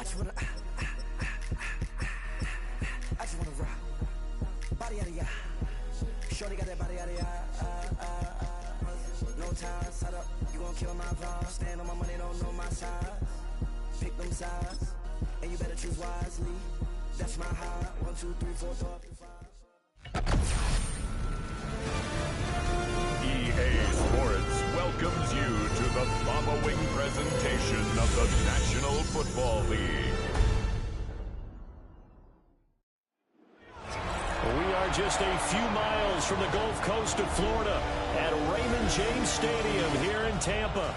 I just wanna rock. Body out of ya. Shorty got that body out of ya. No time, set up. You gon' kill my vibe. Stand on my money, don't know my size. Pick them sides, and you better choose wisely. That's my high. 1, 2, 3, 4, 5. EA Sports welcomes you to the following presentation of the National Football League. We are just a few miles from the Gulf Coast of Florida at Raymond James Stadium here in Tampa.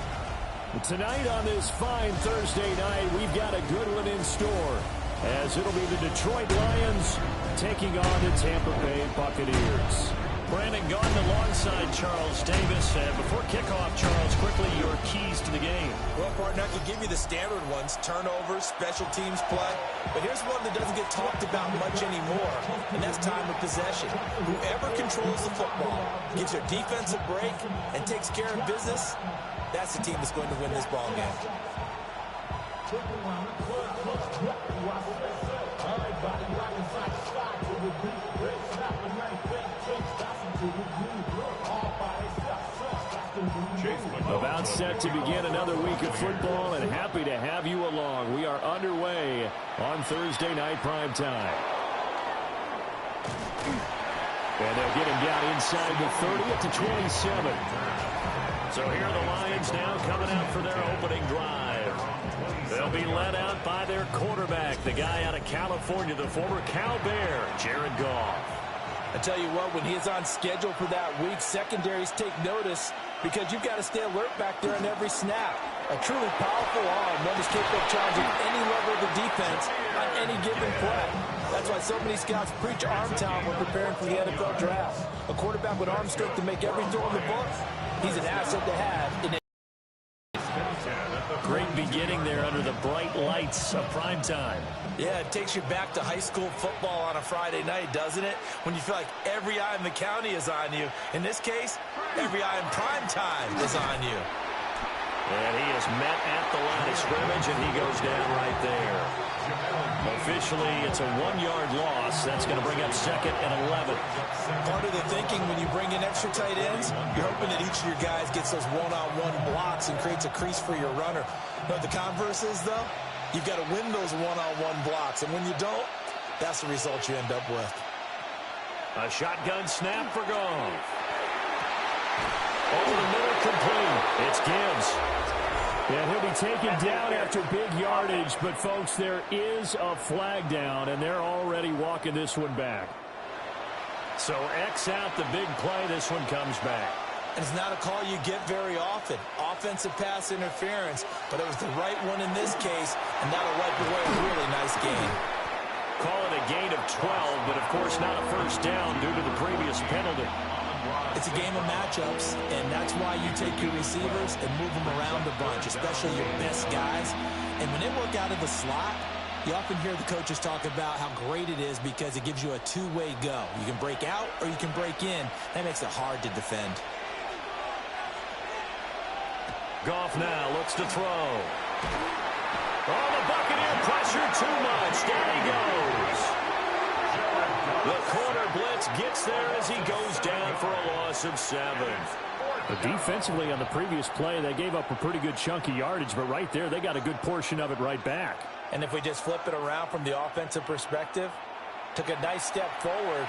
Tonight on this fine Thursday night, we've got a good one in store, as it'll be the Detroit Lions taking on the Tampa Bay Buccaneers. Brandon Gaudin alongside Charles Davis. And before kickoff, Charles, quickly your keys to the game. Well, partner, I can give you the standard ones: turnovers, special teams play. But here's one that doesn't get talked about much anymore, and that's time of possession. Whoever controls the football, gives their defense a break, and takes care of business, that's the team that's going to win this ball game. About set to begin another week of football, and happy to have you along. We are underway on Thursday night prime time. And they'll get him down inside the 30 at the 27. So here are the Lions now coming out for their opening drive. They'll be led out by their quarterback, the guy out of California, the former Cal Bear, Jared Goff. I tell you what, when he is on schedule for that week, secondaries take notice because you've got to stay alert back there on every snap. A truly powerful arm, one is capable of challenging any level of the defense on any given play. That's why so many scouts preach arm talent when preparing for the NFL draft. A quarterback with arm strength to make every throw in the book, he's an asset to have in a great beginning there under the bright lights of prime time. Yeah, it takes you back to high school football on a Friday night, doesn't it? When you feel like every eye in the county is on you. In this case, every eye in prime time is on you. And he is met at the line of scrimmage, and he goes down right there. Officially, it's a 1-yard loss. That's going to bring up second and 11. Part of the thinking when you bring in extra tight ends, you're hoping that each of your guys gets those one-on-one blocks and creates a crease for your runner. No, the converse is, though, you've got to win those one-on-one blocks. And when you don't, that's the result you end up with. A shotgun snap for Goff. Over the middle, complete. It's Gibbs. And he'll be taken down after big yardage. But, folks, there is a flag down, and they're already walking this one back. So X out the big play. This one comes back. And it's not a call you get very often. Offensive pass interference, but it was the right one in this case, and that'll wipe away a really nice gain. Call it a gain of 12, but, of course, not a first down due to the previous penalty. It's a game of matchups, and that's why you take your receivers and move them around a bunch, especially your best guys. And when they work out of the slot, you often hear the coaches talk about how great it is because it gives you a two-way go. You can break out or you can break in. That makes it hard to defend. Goff now looks to throw. Oh, the Buccaneer pressure too much. Down he goes. The corner blitz gets there as he goes down for a loss of 7. But defensively on the previous play, they gave up a pretty good chunk of yardage, but right there, they got a good portion of it right back. And if we just flip it around from the offensive perspective, took a nice step forward,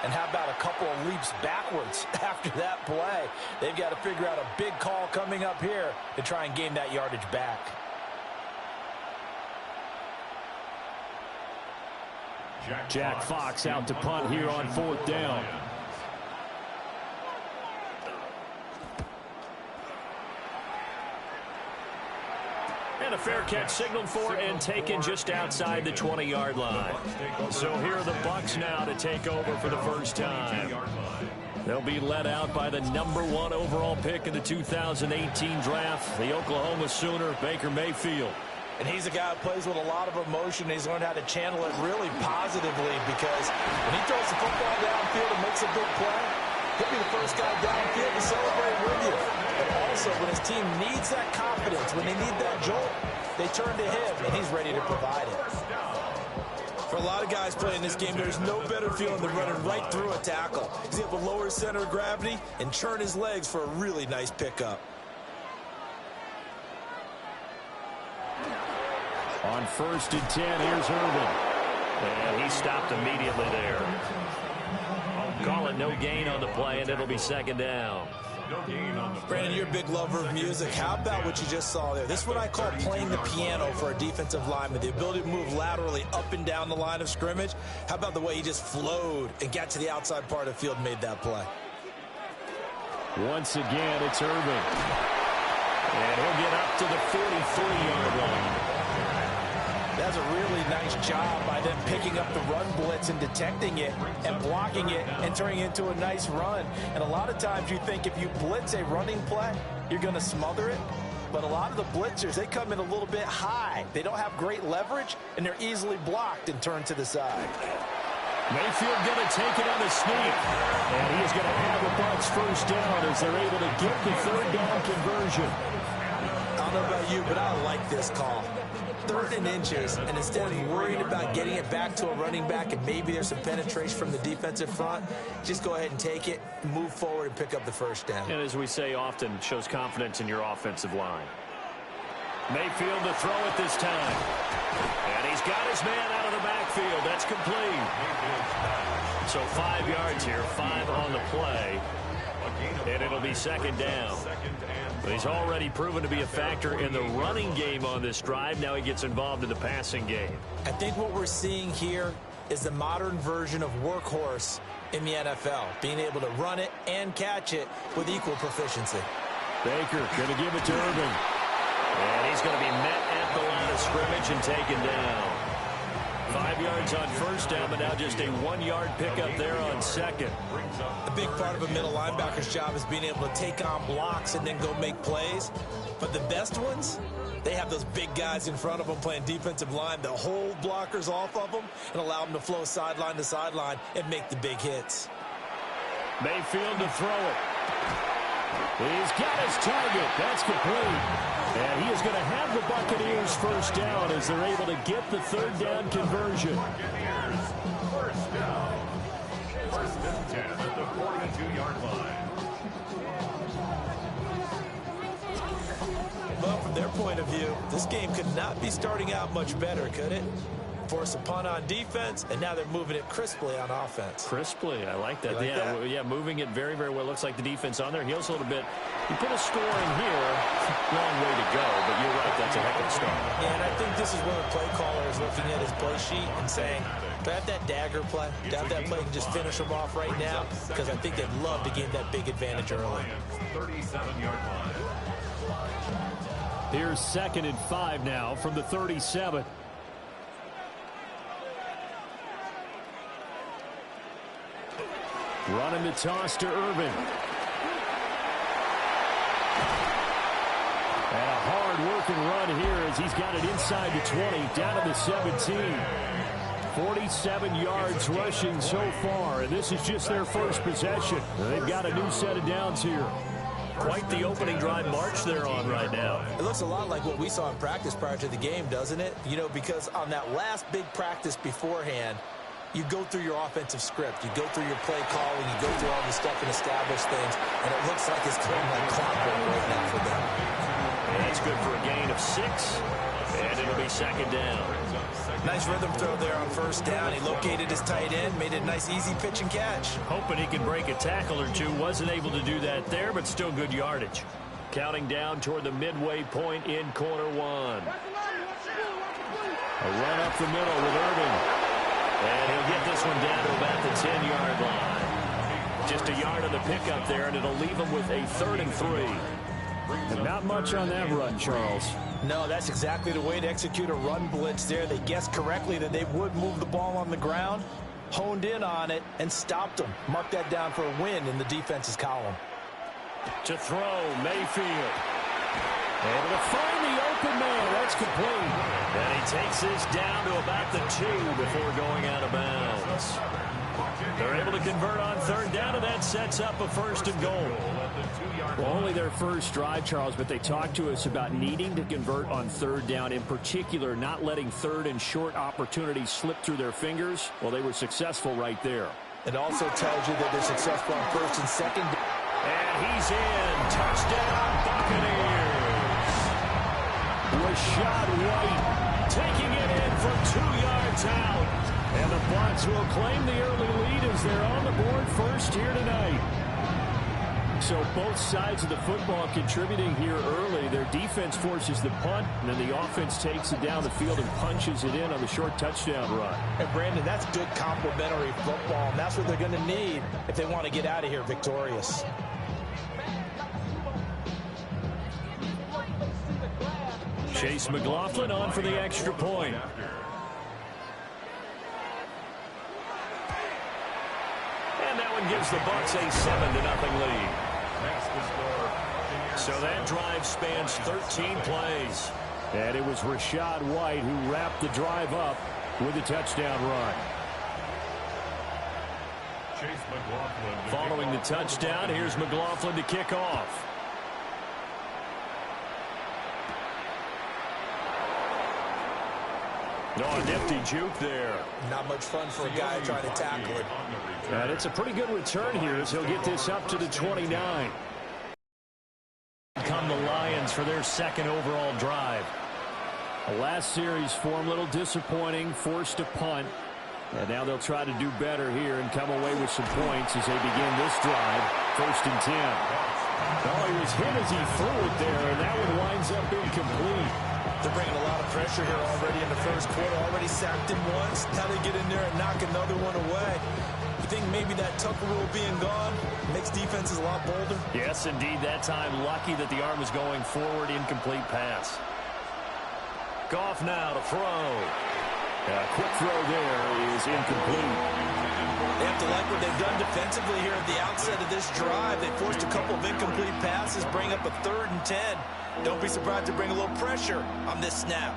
and how about a couple of leaps backwards after that play? They've got to figure out a big call coming up here to try and gain that yardage back. Jack Fox out to punt here on 4th down. And a fair catch signaled for and taken just outside the 20-yard line. So here are the Bucs now to take over for the first time. They'll be led out by the #1 overall pick in the 2018 draft, the Oklahoma Sooner, Baker Mayfield. And he's a guy who plays with a lot of emotion. He's learned how to channel it really positively because when he throws the football downfield and makes a big play, he'll be the first guy downfield to celebrate with you. But also, when his team needs that confidence, when they need that jolt, they turn to him, and he's ready to provide it. For a lot of guys playing this game, there's no better feeling than running right through a tackle. He's able to lower his center of gravity and churn his legs for a really nice pickup. On 1st and 10, here's Irvin. And he stopped immediately there. Call it no gain on the play, and it'll be 2nd down. Brandon, you're a big lover of music. How about what you just saw there? This is what I call playing the piano for a defensive lineman, the ability to move laterally up and down the line of scrimmage. How about the way he just flowed and got to the outside part of the field and made that play? Once again, it's Irvin. And he'll get up to the 43-yard line. That's a really nice job by them picking up the run blitz and detecting it and blocking it and turning it into a nice run. And a lot of times you think if you blitz a running play, you're going to smother it. But a lot of the blitzers, they come in a little bit high. They don't have great leverage, and they're easily blocked and turned to the side. Mayfield going to take it on the sneak. And he is going to have the Bucs 1st down as they're able to get the 3rd down conversion. I don't know about you, but I like this call. 3rd and inches, and instead of worrying about getting it back to a running back and maybe there's some penetration from the defensive front, just go ahead and take it, move forward, and pick up the 1st down. And as we say often, shows confidence in your offensive line. Mayfield to throw it this time. And he's got his man out of the backfield. That's complete. So 5 yards here, 5 on the play. And it'll be 2nd down. But he's already proven to be a factor in the running game on this drive. Now he gets involved in the passing game. I think what we're seeing here is the modern version of workhorse in the NFL, being able to run it and catch it with equal proficiency. Baker going to give it to Irvin. And he's going to be met at the line of scrimmage and taken down. 5 yards on 1st down, but now just a 1-yard pickup there on 2nd. A big part of a middle linebacker's job is being able to take on blocks and then go make plays. But the best ones, they have those big guys in front of them playing defensive line that hold blockers off of them and allow them to flow sideline to sideline and make the big hits. Mayfield to throw it. He's got his target. That's complete. And he is going to have the Buccaneers 1st down as they're able to get the 3rd down conversion. Buccaneers 1st down. 1st and 10 at the 42-yard line. Well, from their point of view, this game could not be starting out much better, could it? Force a punt on defense, and now they're moving it crisply on offense. Crisply, I like that. Like that? Yeah, moving it very, very well. Looks like the defense on their heels a little bit. You put a score in here, long way to go, but you're right, that's a heck of a start. Yeah, and I think this is where the play caller is looking at his play sheet and saying, do I have that dagger play? Do I have that play and just finish them off right now? Because I think they'd love to gain that big advantage early. 37-yard line. Here's 2nd and 5 now from the 37. Running the toss to Irvin. And a hard-working run here as he's got it inside the 20, down to the 17. 47 yards rushing so far, and this is just their 1st possession. They've got a new set of downs here. Quite the opening drive march they're on right now. It looks a lot like what we saw in practice prior to the game, doesn't it? You know, because on that last big practice beforehand, you go through your offensive script. You go through your play calling. You go through all the stuff and establish things. And it looks like it's coming like clockwork right now for them. And that's good for a gain of 6. And it'll be 2nd down. Nice rhythm throw there on 1st down. He located his tight end, made it a nice easy pitch and catch. Hoping he can break a tackle or two. Wasn't able to do that there, but still good yardage. Counting down toward the midway point in quarter 1. A run up the middle with Irvin. And he'll get this one down to about the 10-yard line. Just a yard on the pickup there, and it'll leave him with a 3rd and 3. And not much on that run, Charles. No, that's exactly the way to execute a run blitz there. They guessed correctly that they would move the ball on the ground, honed in on it, and stopped them. Mark that down for a win in the defense's column. To throw, Mayfield. Able to find the open man. That's complete. And he takes this down to about the 2 before going out of bounds. They're able to convert on third down, and that sets up a first and goal. Well, only their first drive, Charles, but they talked to us about needing to convert on third down, in particular not letting third and short opportunities slip through their fingers. Well, they were successful right there. It also tells you that they're successful on first and second. And he's in. Touchdown, Buccaneers. Rashad White taking it in from 2 yards out. And the Bucs will claim the early lead as they're on the board first here tonight. So both sides of the football contributing here early. Their defense forces the punt, and then the offense takes it down the field and punches it in on the short touchdown run. And Brandon, that's good complementary football, and that's what they're going to need if they want to get out of here victorious. Chase McLaughlin on for the extra point. And that one gives the Bucs a 7-0 lead. So that drive spans 13 plays. And it was Rashad White who wrapped the drive up with a touchdown run. Following the touchdown, here's McLaughlin to kick off. Oh, a nifty juke there. Not much fun for a guy trying to tackle it. And it's a pretty good return here as he'll get this up to the 29. Come the Lions for their second overall drive. The last series for them a little disappointing, forced a punt. And now they'll try to do better here and come away with some points as they begin this drive. First and 10. Oh, he was hit as he threw it there, and that one winds up incomplete. They're bringing a lot of pressure here already in the first quarter. Already sacked him once. Now they get in there and knock another one away. You think maybe that Tucker rule being gone makes defenses a lot bolder? Yes, indeed. That time lucky that the arm was going forward. Incomplete pass. Goff now to throw. A quick throw there is incomplete. They have to like what they've done defensively here at the outset of this drive. They forced a couple of incomplete passes, bring up a 3rd and 10. Don't be surprised to bring a little pressure on this snap.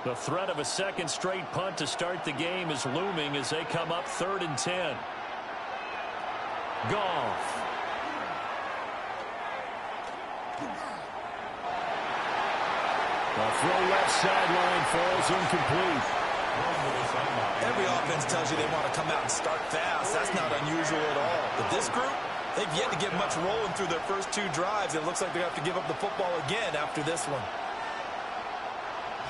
The threat of a second straight punt to start the game is looming as they come up 3rd and 10. Goff. The throw left sideline falls incomplete. Every offense tells you they want to come out and start fast. That's not unusual at all. But this group, they've yet to get much rolling through their first 2 drives. It looks like they have to give up the football again after this one.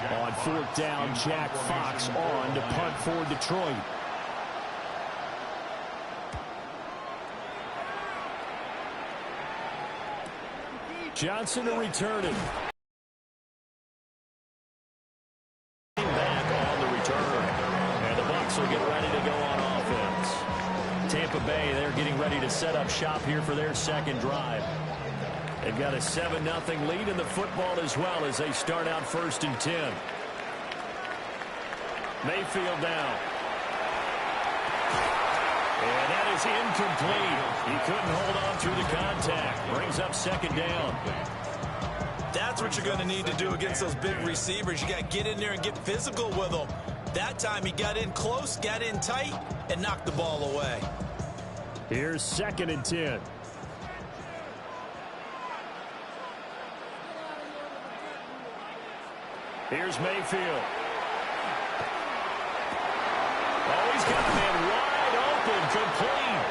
On 4th down, Jack Fox on to punt for Detroit. Johnson to return it. Back on the return. And the Bucs will get ready to go on offense. Tampa Bay, they're getting ready to set up shop here for their second drive. They've got a 7-0 lead in the football as well as they start out 1st and 10. Mayfield down. And that is incomplete. He couldn't hold on through the contact. Brings up 2nd down. That's what you're going to need to do against those big receivers. You got to get in there and get physical with them. That time he got in close, got in tight, and knocked the ball away. Here's 2nd and 10. Here's Mayfield. Oh, he's got a man wide open, complete.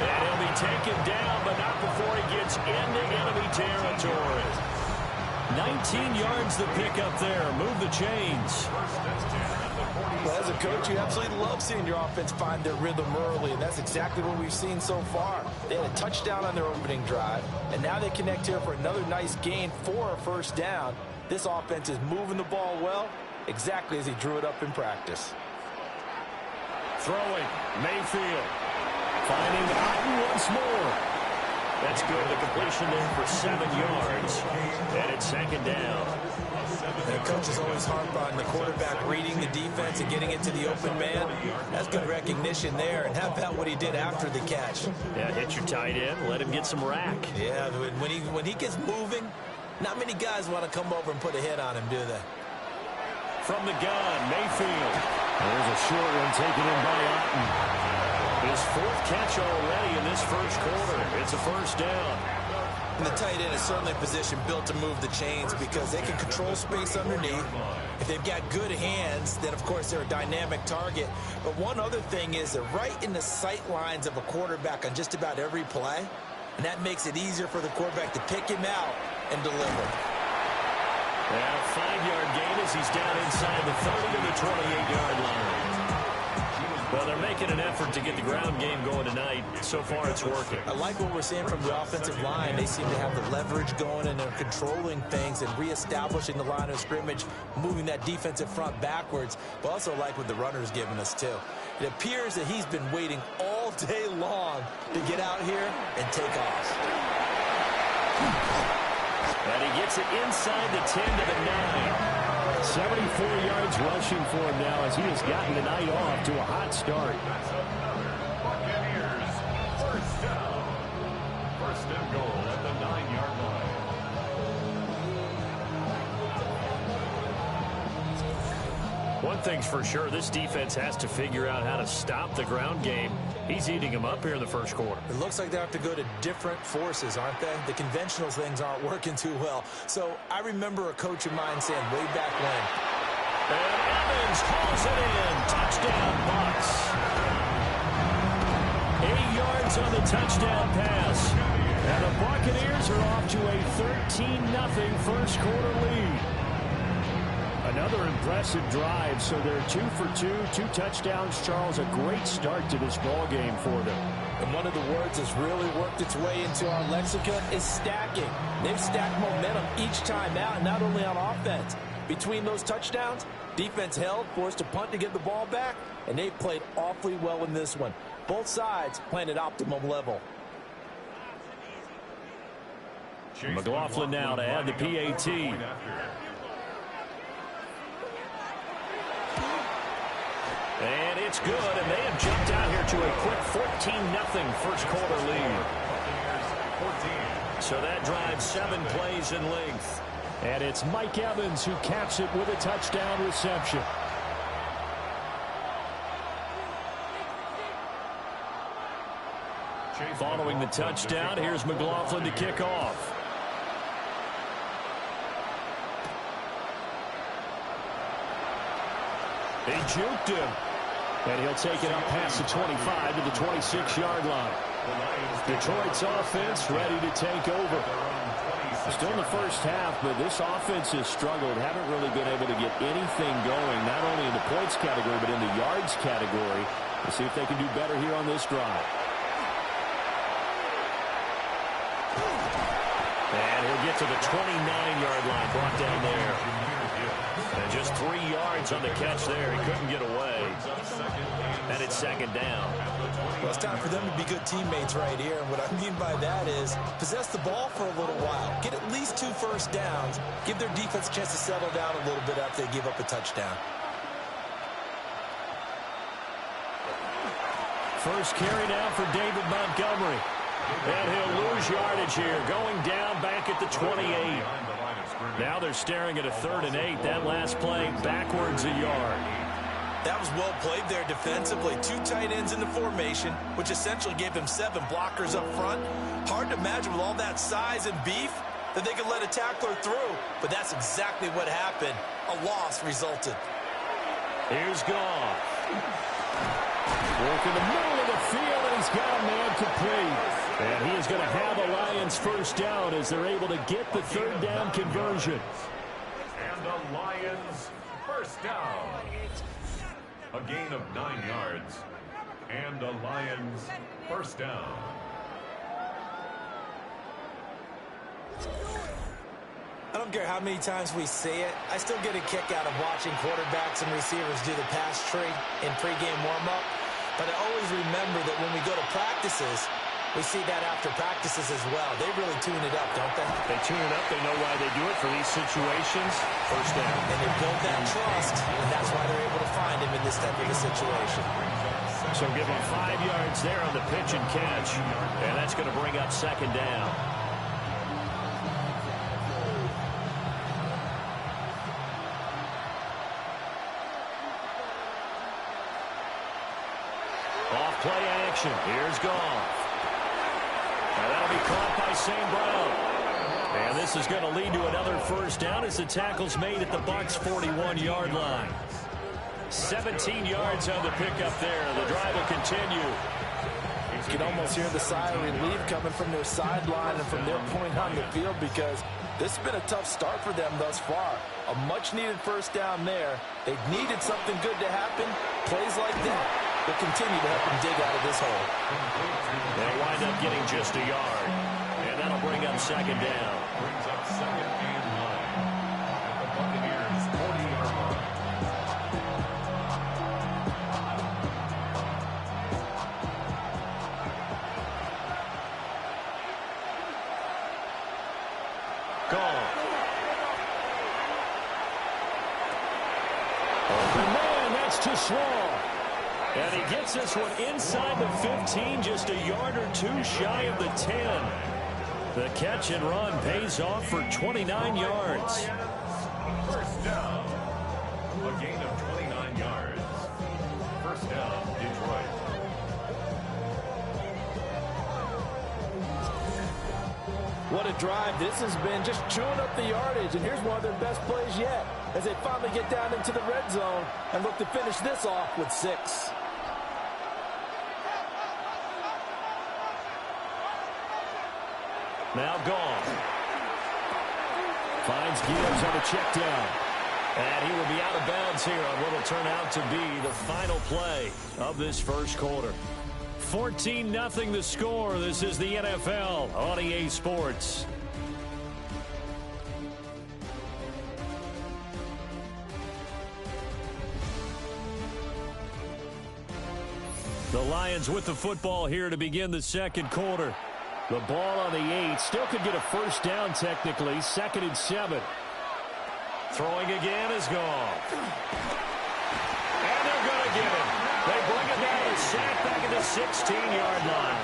And he'll be taken down, but not before he gets into enemy territory. 19 yards the pick up there. Move the chains. Well, as a coach, you absolutely love seeing your offense find their rhythm early, and that's exactly what we've seen so far. They had a touchdown on their opening drive, and now they connect here for another nice gain for a 1st down. This offense is moving the ball well, exactly as he drew it up in practice. Throwing, Mayfield. Finding Otten once more. That's good. The completion there for 7 yards. And it's 2nd down. And coach is always harp on the quarterback reading the defense and getting it to the open man. That's good recognition there. And how about what he did after the catch? Yeah, hit your tight end. Let him get some rack. Yeah, when he gets moving, not many guys want to come over and put a hit on him, do they? From the gun, Mayfield. There's a short one taken in by Otten. His fourth catch already in this first quarter. It's a first down. And the tight end is certainly a position built to move the chains because they can control space underneath. If they've got good hands, then, of course, they're a dynamic target. But one other thing is they're right in the sight lines of a quarterback on just about every play, and that makes it easier for the quarterback to pick him out and deliver. And a 5-yard gain as he's down inside the 30 to the 28-yard line. Well, they're making an effort to get the ground game going tonight. So far, it's working. I like what we're seeing from the offensive line. They seem to have the leverage going, and they're controlling things and reestablishing the line of scrimmage, moving that defensive front backwards. But also like what the runner's giving us, too. It appears that he's been waiting all day long to get out here and take off. And he gets it inside the 10 to the 9. 74 yards rushing for him now as he has gotten the night off to a hot start. That's another Buccaneers first down. First and goal at the 9-yard line. One thing's for sure, this defense has to figure out how to stop the ground game. He's eating them up here in the first quarter. It looks like they have to go to different forces, aren't they? The conventional things aren't working too well. So I remember a coach of mine saying way back when. And Evans hauls it in. Touchdown, Bucs. 8 yards on the touchdown pass. And the Buccaneers are off to a 13-0 first quarter lead. Another impressive drive, so they're 2 for 2 touchdowns. Charles, a great start to this ball game for them. And one of the words that's really worked its way into our lexicon is stacking. They've stacked momentum each time out, not only on offense. Between those touchdowns, defense held, forced a punt to get the ball back, and they played awfully well in this one. Both sides playing at optimum level. McLaughlin now to add the PAT. And it's good, and they have jumped out here to a quick 14-0 first quarter lead. So that drives 7 plays in length. And it's Mike Evans who caps it with a touchdown reception. Following the touchdown, here's McLaughlin to kick off. He juked him. And he'll take it up past the 25 to the 26-yard line. Detroit's offense ready to take over. Still in the first half, but this offense has struggled. Haven't really been able to get anything going, not only in the points category, but in the yards category. We'll see if they can do better here on this drive. And he'll get to the 29-yard line, brought down there. And just 3 yards on the catch there. He couldn't get away. And it's second down. Well, it's time for them to be good teammates right here. And what I mean by that is possess the ball for a little while. Get at least 2 first downs. Give their defense a chance to settle down a little bit after they give up a touchdown. First carry now for David Montgomery. And he'll lose yardage here. Going down back at the 28. Now they're staring at a 3rd and 8. That last play backwards a yard. That was well played there defensively. 2 tight ends in the formation, which essentially gave them 7 blockers up front. Hard to imagine with all that size and beef that they could let a tackler through. But that's exactly what happened. A loss resulted. Here's Goff. Work in the middle of the field, and he's got a man complete. And he is going to have a Lions first down as they're able to get the 3rd down conversion. And the Lions first down. A gain of 9 yards. And the Lions first down. I don't care how many times we see it. I still get a kick out of watching quarterbacks and receivers do the pass tree in pregame warm-up. But I always remember that when we go to practices, we see that after practices as well. They really tune it up, don't they? They tune it up. They know why they do it for these situations. First down. And they build that trust, and that's why they're able to find him in this type of a situation. So give him 5 yards there on the pitch and catch. And that's going to bring up second down. play action. Here's Goff. And that'll be caught by St. Brown. And this is going to lead to another first down as the tackle's made at the Bucs' 41-yard line. 17 yards on the pickup there. The drive will continue. You can almost hear the sigh of relief coming from their sideline and from their point on the field, because this has been a tough start for them thus far. A much-needed first down there. They needed something good to happen. Plays like that will continue to help them dig out of this hole. They'll wind up getting just a yard. And that'll bring up second down. Brings up second and 9 at the Buccaneers' 40-yard line. Gone. Open man, that's too small. And he gets this one inside the 15, just a yard or two shy of the 10. The catch and run pays off for 29 yards. First down. A gain of 29 yards. First down, Detroit. What a drive this has been, just chewing up the yardage. And here's one of their best plays yet, as they finally get down into the red zone and look to finish this off with 6. Now gone. Finds Gibbs on a check down. And he will be out of bounds here on what will turn out to be the final play of this first quarter. 14-0 the score. This is the NFL on EA Sports. The Lions with the football here to begin the second quarter. The ball on the 8. Still could get a first down technically. 2nd and 7. Throwing again is gone. And they're going to get him. They bring it down and sack back at the 16-yard line.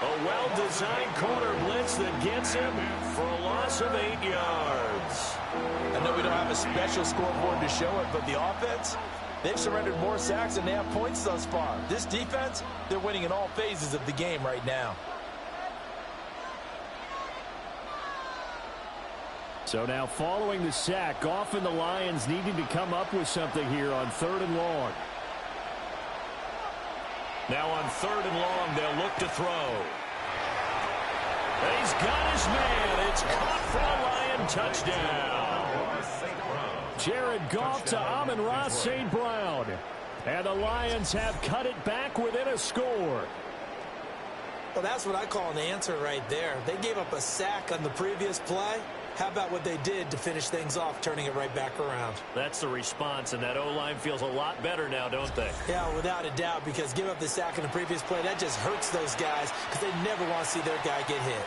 A well-designed corner blitz that gets him for a loss of 8 yards. I know we don't have a special scoreboard to show it, but the offense, they've surrendered more sacks than they have points thus far. This defense, they're winning in all phases of the game right now. So now following the sack, Goff and the Lions needing to come up with something here on 3rd and long. Now on 3rd and long, they'll look to throw. He's got his man. It's caught for a Lion touchdown. Jared Goff to Amon-Ra St. Brown. And the Lions have cut it back within a score. Well, that's what I call an answer right there. They gave up a sack on the previous play. How about what they did to finish things off, turning it right back around? That's the response, and that O-line feels a lot better now, don't they? Yeah, without a doubt, because give up the sack in the previous play, that just hurts those guys because they never want to see their guy get hit.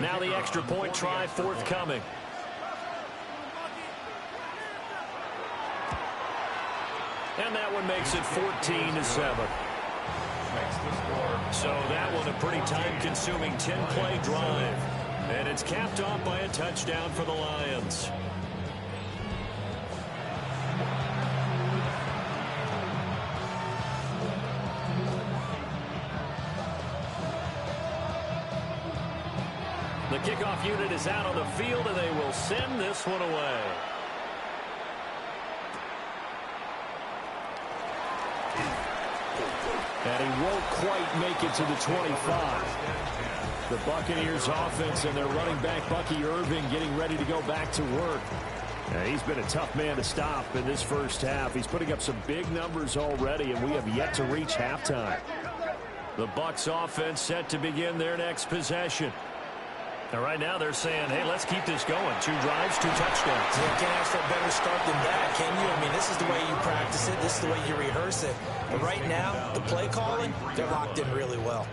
Now the extra point try forthcoming. And that one makes it 14-7. So that one a pretty time-consuming 10-play drive. And it's capped off by a touchdown for the Lions. The kickoff unit is out on the field, and they will send this one away. And he won't quite make it to the 25. The Buccaneers offense and their running back, Bucky Irving, getting ready to go back to work. He's been a tough man to stop in this first half. He's putting up some big numbers already, and we have yet to reach halftime. The Bucs offense set to begin their next possession. And right now they're saying, hey, let's keep this going. 2 drives, 2 touchdowns. You can't ask for a better start than that, can you? I mean, this is the way you practice it. This is the way you rehearse it. But right now, the play calling, they're locked in really well.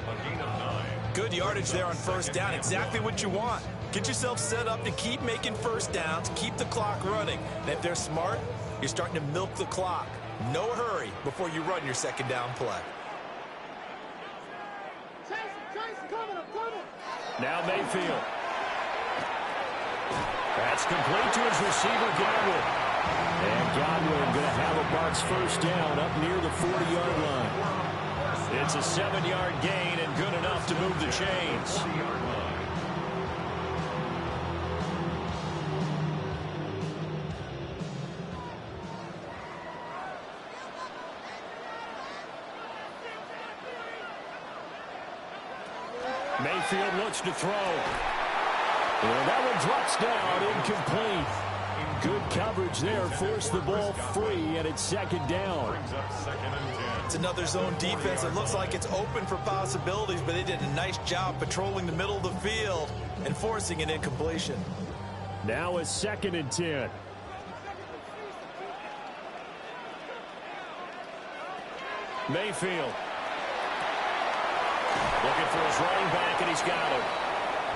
Good yardage there on first down. Exactly what you want. Get yourself set up to keep making first downs, keep the clock running. And if they're smart, you're starting to milk the clock. No hurry before you run your second down play. Now Mayfield. That's complete to his receiver, Godwin. And Godwin going to have a Bucs first down up near the 40-yard line. It's a 7-yard gain and good enough to move the chains. Mayfield looks to throw. And that one drops down, incomplete. Good coverage there, forced the ball free, and it's second down. It's another zone defense. It looks like it's open for possibilities, but they did a nice job patrolling the middle of the field and forcing an incompletion. Now a 2nd and 10. Mayfield. Looking for his running back, and he's got him.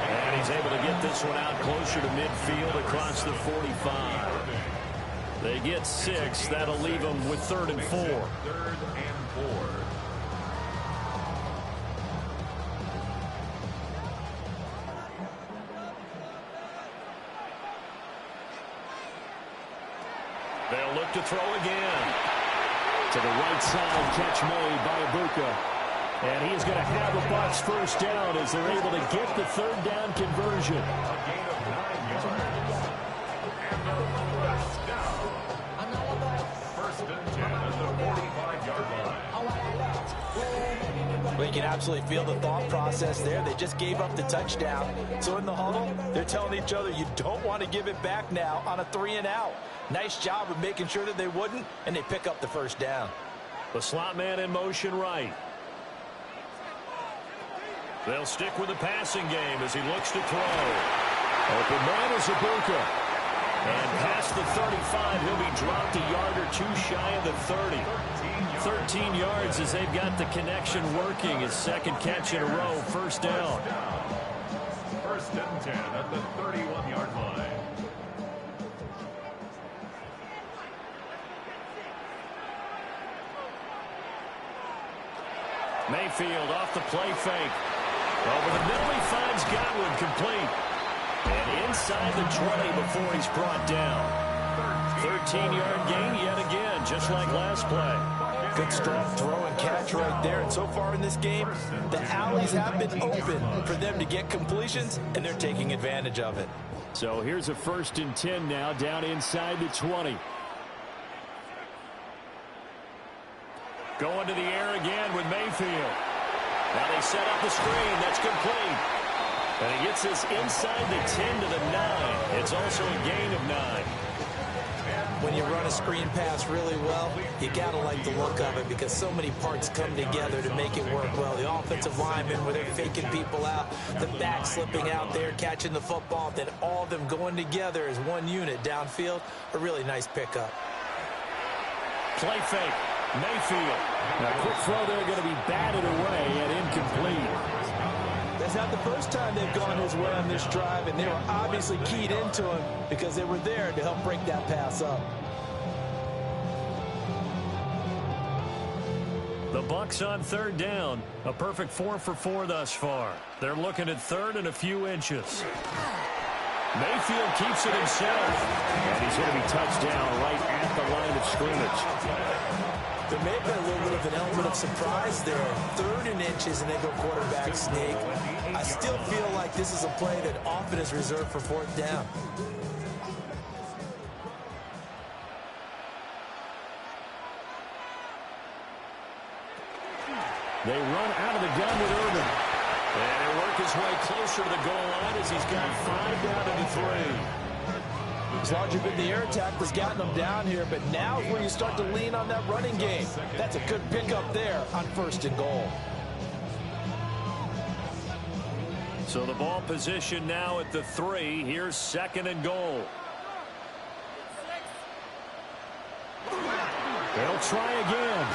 And he's able to get this one out closer to midfield across the 45. They get 6. That'll leave them with 3rd and 4. 3rd and 4. They'll look to throw again. To the right side, catch made by Ibuka. And he is going to have a Bucs first down as they're able to get the 3rd down conversion. A gain of 9 yards. And a first down. 1st and 10 at the 45-yard line. Well, you can absolutely feel the thought process there. They just gave up the touchdown. So in the huddle, they're telling each other, you don't want to give it back now on a 3-and-out. Nice job of making sure that they wouldn't, and they pick up the first down. The slot man in motion right. They'll stick with the passing game as he looks to throw. Open man is Ibuka. And past the 35, he'll be dropped a yard or 2 shy of the 30. 13 yards as they've got the connection working. His 2nd catch in a row, first down. 1st and 10 at the 31-yard line. Mayfield off the play fake. Over the middle, he finds Godwin complete. And inside the 20 before he's brought down. 13-yard gain yet again, just like last play. Good strong throw and catch right there. And so far in this game, the alleys have been open for them to get completions, and they're taking advantage of it. So here's a 1st and 10 now, down inside the 20. Going to the air again with Mayfield. Now they set up the screen. That's complete. And he gets this inside the 10 to the 9. It's also a gain of 9. When you run a screen pass really well, you got to like the look of it because so many parts come together to make it work well. The offensive linemen, where they're faking people out, the back slipping out there, catching the football, then all of them going together as one unit downfield. A really nice pickup. Play fake. Mayfield. Now, quick throw there going to be batted away and incomplete. That's not the first time they've gone his way on this drive, and they were obviously keyed into him because they were there to help break that pass up. The Bucs on 3rd down. A perfect 4 for 4 thus far. They're looking at 3rd and a few inches. Mayfield keeps it himself. And he's going to be touched down right at the line of scrimmage. There may have been a little bit of an element of surprise there. 3rd and inches, and they go quarterback sneak. I still feel like this is a play that often is reserved for 4th down. They run out of the gun with Urban. And they work his way closer to the goal line as he's got 5 down to 3. It's largely been the air attack that's gotten them down here, but now is where you start to lean on that running game. That's a good pickup there on 1st and goal. So the ball position now at the 3. Here's 2nd and goal. They'll try again.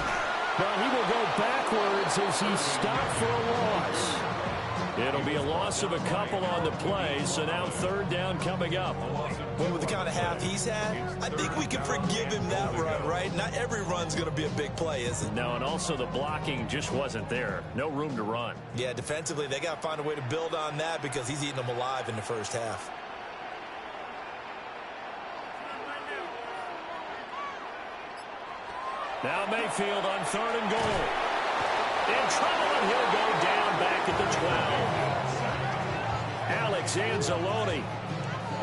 But he will go backwards as he's stopped for a loss. It'll be a loss of a couple on the play, so now 3rd down coming up. Well, with the kind of half he's had, I think we can forgive him that run, right? Not every run's going to be a big play, is it? No, and also the blocking just wasn't there. No room to run. Yeah, defensively, they got to find a way to build on that because he's eating them alive in the first half. Now Mayfield on 3rd and goal. In trouble, and he'll go down back at the 12. Alex Anzalone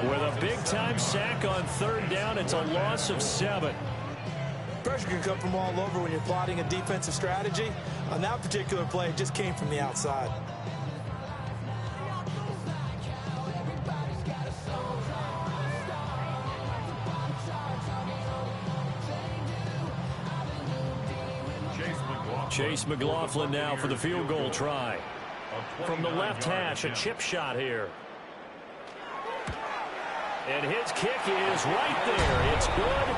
with a big-time sack on 3rd down. It's a loss of 7. Pressure can come from all over when you're plotting a defensive strategy. On that particular play, it just came from the outside. Chase McLaughlin now for the field goal try. From the left hash, a chip shot here. And his kick is right there. It's good.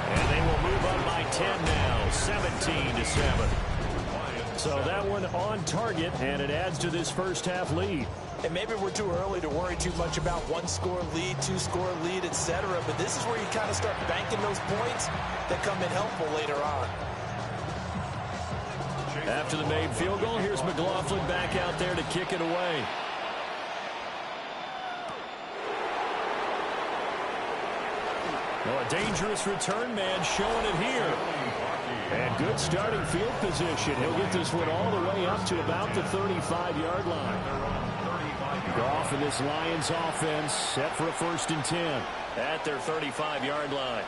And they will move up by 10 now, 17-7. So that one on target, and it adds to this first half lead. And maybe we're too early to worry too much about 1-score lead, 2-score lead, etc. But this is where you kind of start banking those points that come in helpful later on. After the made field goal, here's McLaughlin back out there to kick it away. Well, a dangerous return man showing it here. And good starting field position. He'll get this one all the way up to about the 35-yard line. Goff and this Lions offense set for a 1st and 10 at their 35-yard line.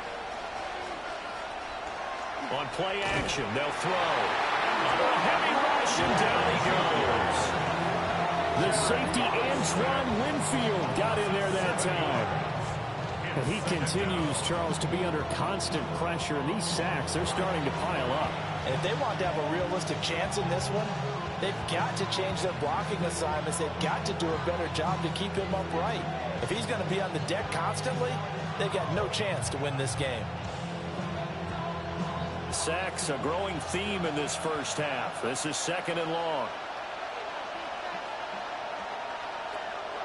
On play action, they'll throw. Under a heavy rush, and down he goes. The safety, Antoine Winfield, got in there that time. And he continues, Charles, to be under constant pressure. And these sacks, they're starting to pile up. And if they want to have a realistic chance in this one, they've got to change their blocking assignments. They've got to do a better job to keep him upright. If he's going to be on the deck constantly, they've got no chance to win this game. Sacks, a growing theme in this first half. This is 2nd and long.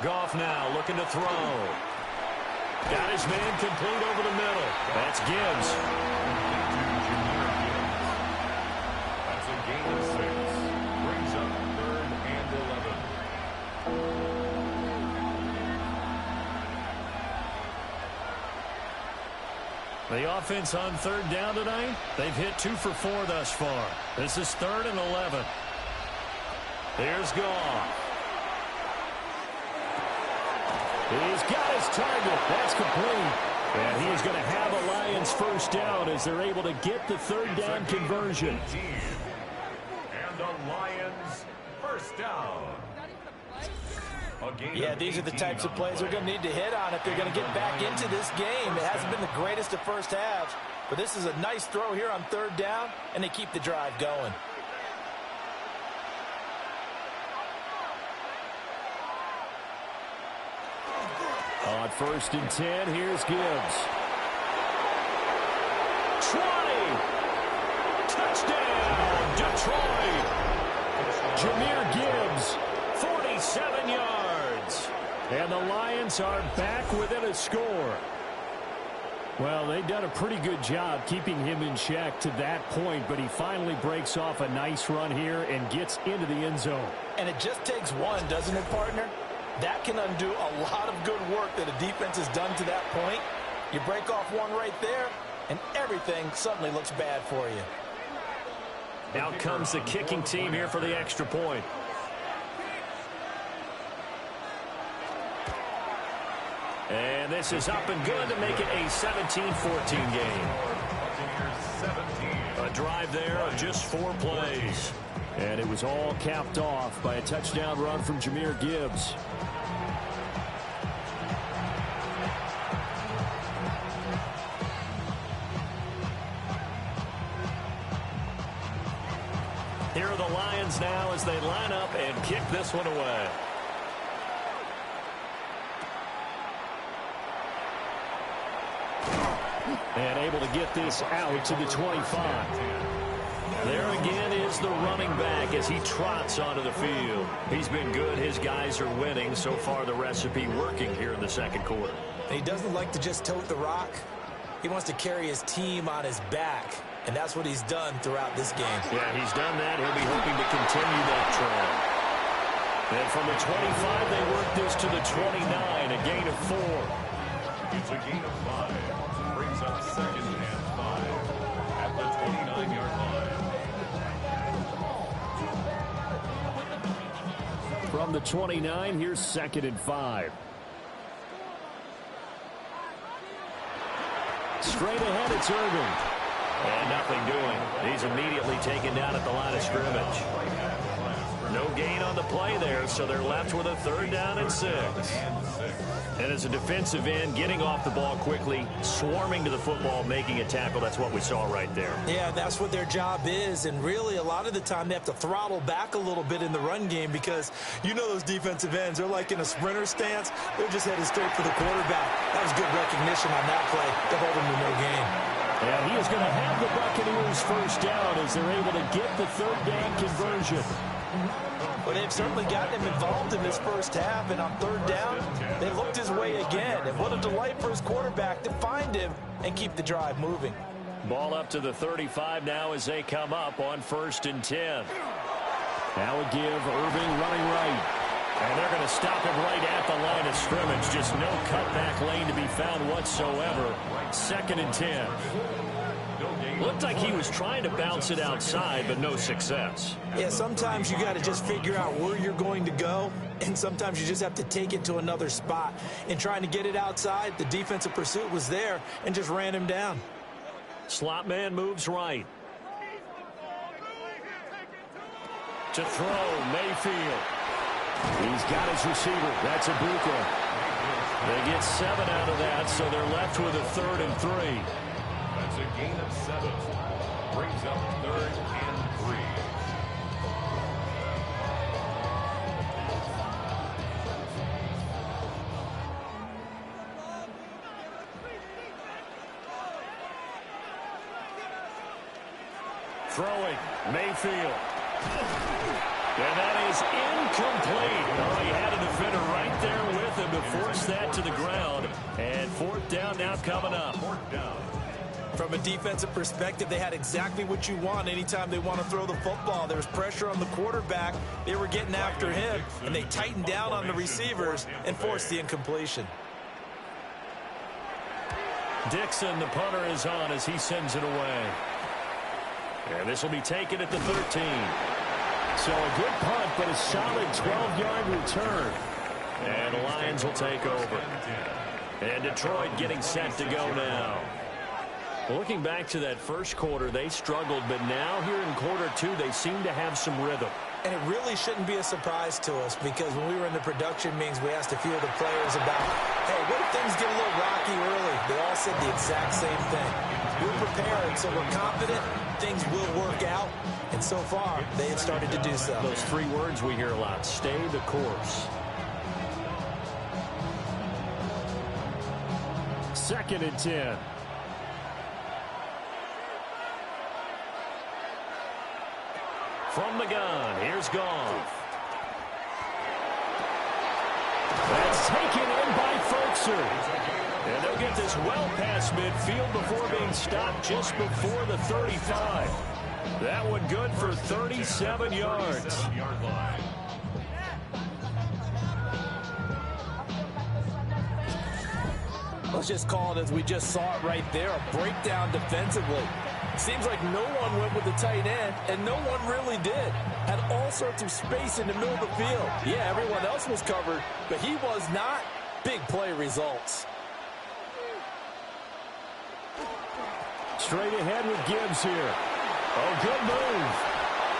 Goff now looking to throw. Got his man complete over the middle. That's Gibbs. That's a gain of 6. Brings up 3rd and 11. The offense on 3rd down tonight, they've hit 2 for 4 thus far. This is 3rd and 11. Here's Goff. He's got his target. That's complete. And he is going to have a Lions 1st down as they're able to get the 3rd down conversion. And a Lions 1st down. Yeah, these are the types of plays they're going to need to hit on if they're going to get back into this game. It hasn't been the greatest of first halves, but this is a nice throw here on 3rd down, and they keep the drive going. On 1st and 10, here's Gibbs. 20! Touchdown, Detroit! Jahmyr Gibbs, 47 yards. And the Lions are back within a score. Well, they've done a pretty good job keeping him in check to that point, but he finally breaks off a nice run here and gets into the end zone. And it just takes one, doesn't it, partner? That can undo a lot of good work that a defense has done to that point. You break off one right there, and everything suddenly looks bad for you. Out comes the kicking team here for the extra point. And this is up and good to make it a 17-14 game. A drive there of just 4 plays. And it was all capped off by a touchdown run from Jahmyr Gibbs. Here are the Lions now as they line up and kick this one away. And able to get this out to the 25. There again is the running back as he trots onto the field. He's been good. His guys are winning. So far, the recipe working here in the 2nd quarter. He doesn't like to just tote the rock. He wants to carry his team on his back, and that's what he's done throughout this game. Yeah, he's done that. He'll be hoping to continue that trend. And from the 25, they work this to the 29, a gain of 4. It's a gain of 5. Brings up 2nd and 5 at the 29-yard from the 29. Here's 2nd and 5. Straight ahead, it's Irving. And nothing doing. He's immediately taken down at the line of scrimmage. No gain on the play there, so they're left with a 3rd down and 6. And as a defensive end, getting off the ball quickly, swarming to the football, making a tackle, that's what we saw right there. Yeah, that's what their job is, and really a lot of the time they have to throttle back a little bit in the run game because you know those defensive ends, they're like in a sprinter stance. They're just headed straight for the quarterback. That was good recognition on that play to hold him to no gain. And he is going to have the Buccaneers 1st down as they're able to get the 3rd down conversion. Well, they've certainly gotten him involved in this first half, and on 3rd down, they looked his way again. And what a delight for his quarterback to find him and keep the drive moving. Ball up to the 35 now as they come up on 1st and 10. Now we give Irving running right. And they're going to stop him right at the line of scrimmage. Just no cutback lane to be found whatsoever. 2nd and 10. Looked like he was trying to bounce it outside, but no success. Yeah, sometimes you got to just figure out where you're going to go, and sometimes you just have to take it to another spot. In trying to get it outside, the defensive pursuit was there and just ran him down. Slot man moves right. To throw, Mayfield. He's got his receiver. That's Ibuka. They get 7 out of that, so they're left with a 3rd and 3. That's a gain of 7. Brings up 3rd and 3. Throwing, Mayfield. And that is incomplete. Oh, he had a defender right there with him to force that to the ground. And 4th down now coming up. 4th down. From a defensive perspective, they had exactly what you want anytime they want to throw the football. There was pressure on the quarterback. They were getting after him, and they tightened down on the receivers and forced the incompletion. Dixon, the punter, is on as he sends it away. And this will be taken at the 13. So a good punt, but a solid 12-yard return. And the Lions will take over. And Detroit getting set to go now. Looking back to that first quarter, they struggled, but now here in quarter 2, they seem to have some rhythm. And it really shouldn't be a surprise to us because when we were in the production meetings, we asked a few of the players about, hey, what if things get a little rocky early? They all said the exact same thing. We're prepared, so we're confident things will work out. And so far, they have started to do so. Those 3 words we hear a lot, stay the course. 2nd and 10. From the gun, here's Goff. That's taken in by Folkser. And they'll get this well past midfield before being stopped just before the 35. That one good for 37 yards. Let's just call it as we just saw it right there, a breakdown defensively. Seems like no one went with the tight end, and no one really did. Had all sorts of space in the middle of the field. Yeah, everyone else was covered, but he was not. Big play results. Straight ahead with Gibbs here. Oh, good move.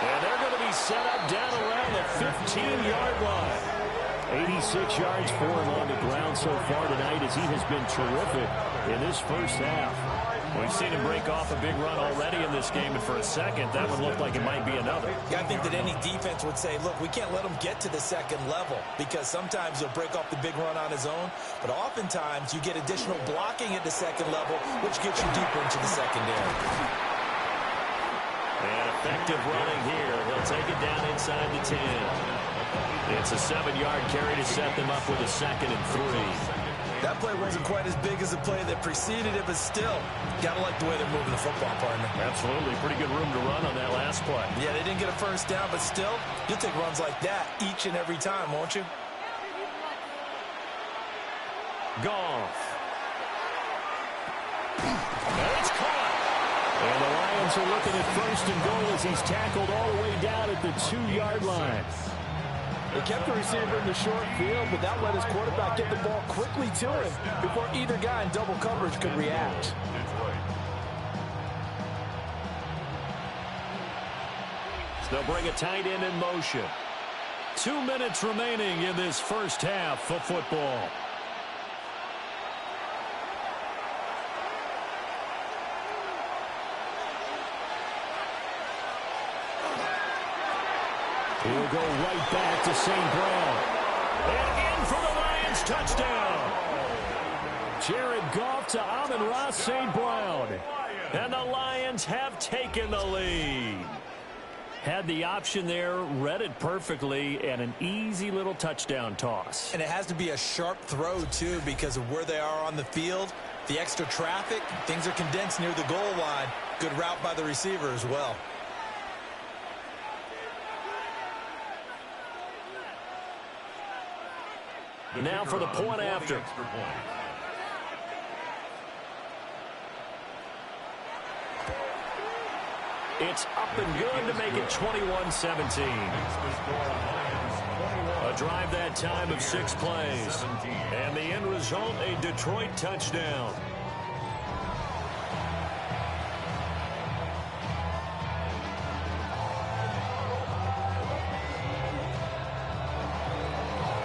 And they're going to be set up down around the 15-yard line. 86 yards for him on the ground so far tonight as he has been terrific in this first half. We've seen him break off a big run already in this game, and for a second, that would look like it might be another. Yeah, I think that any defense would say, look, we can't let him get to the second level because sometimes he'll break off the big run on his own, but oftentimes you get additional blocking at the second level, which gets you deeper into the secondary. And effective running here. He'll take it down inside the 10. It's a 7-yard carry to set them up with a 2nd and 3. That play wasn't quite as big as the play that preceded it, but still, gotta like the way they're moving the football, partner. Absolutely. Pretty good room to run on that last play. Yeah, they didn't get a first down, but still, you'll take runs like that each and every time, won't you? Goff. And it's caught. And the Lions are looking at 1st and goal as he's tackled all the way down at the 2-yard line. He kept the receiver in the short field, but that let his quarterback get the ball quickly to him before either guy in double coverage could react. They'll bring a tight end in motion. 2 minutes remaining in this first half of football. He'll go right back to St. Brown. And in for the Lions touchdown. Jared Goff to Amon-Ra St. Brown. And the Lions have taken the lead. Had the option there, read it perfectly, and an easy little touchdown toss. And it has to be a sharp throw, too, because of where they are on the field. The extra traffic, things are condensed near the goal line. Good route by the receiver as well. Now for the point after. It's up and good to make it 21-17. A drive that time of 6 plays. And the end result, a Detroit touchdown.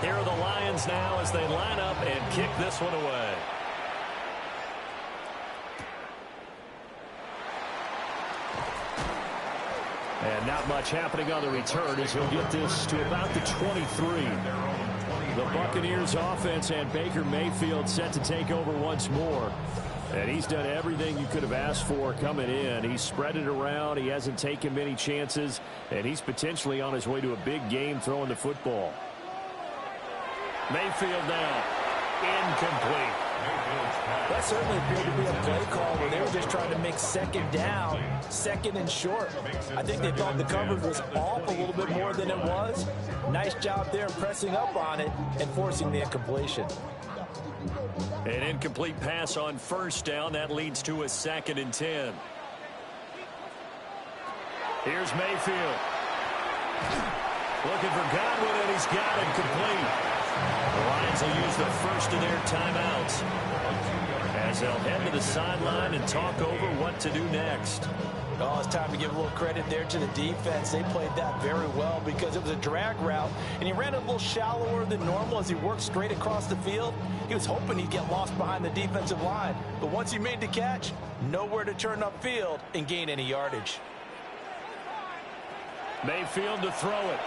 Here are the Lions now as they line up and kick this one away. And not much happening on the return as he'll get this to about the 23. The Buccaneers offense and Baker Mayfield set to take over once more. And he's done everything you could have asked for coming in. He's spread it around. He hasn't taken many chances. And he's potentially on his way to a big game throwing the football. Mayfield now. Incomplete. That certainly appeared to be a play call where they were just trying to make second down, second and short. I think they thought the coverage was off a little bit more than it was. Nice job there pressing up on it and forcing the incompletion. An incomplete pass on first down. That leads to a 2nd and 10. Here's Mayfield. Looking for Godwin, and he's got it complete. The Lions will use the first of their timeouts as they'll head to the sideline and talk over what to do next. Oh, it's time to give a little credit there to the defense. They played that very well because it was a drag route, and he ran it a little shallower than normal as he worked straight across the field. He was hoping he'd get lost behind the defensive line, but once he made the catch, nowhere to turn upfield and gain any yardage. Mayfield to throw it.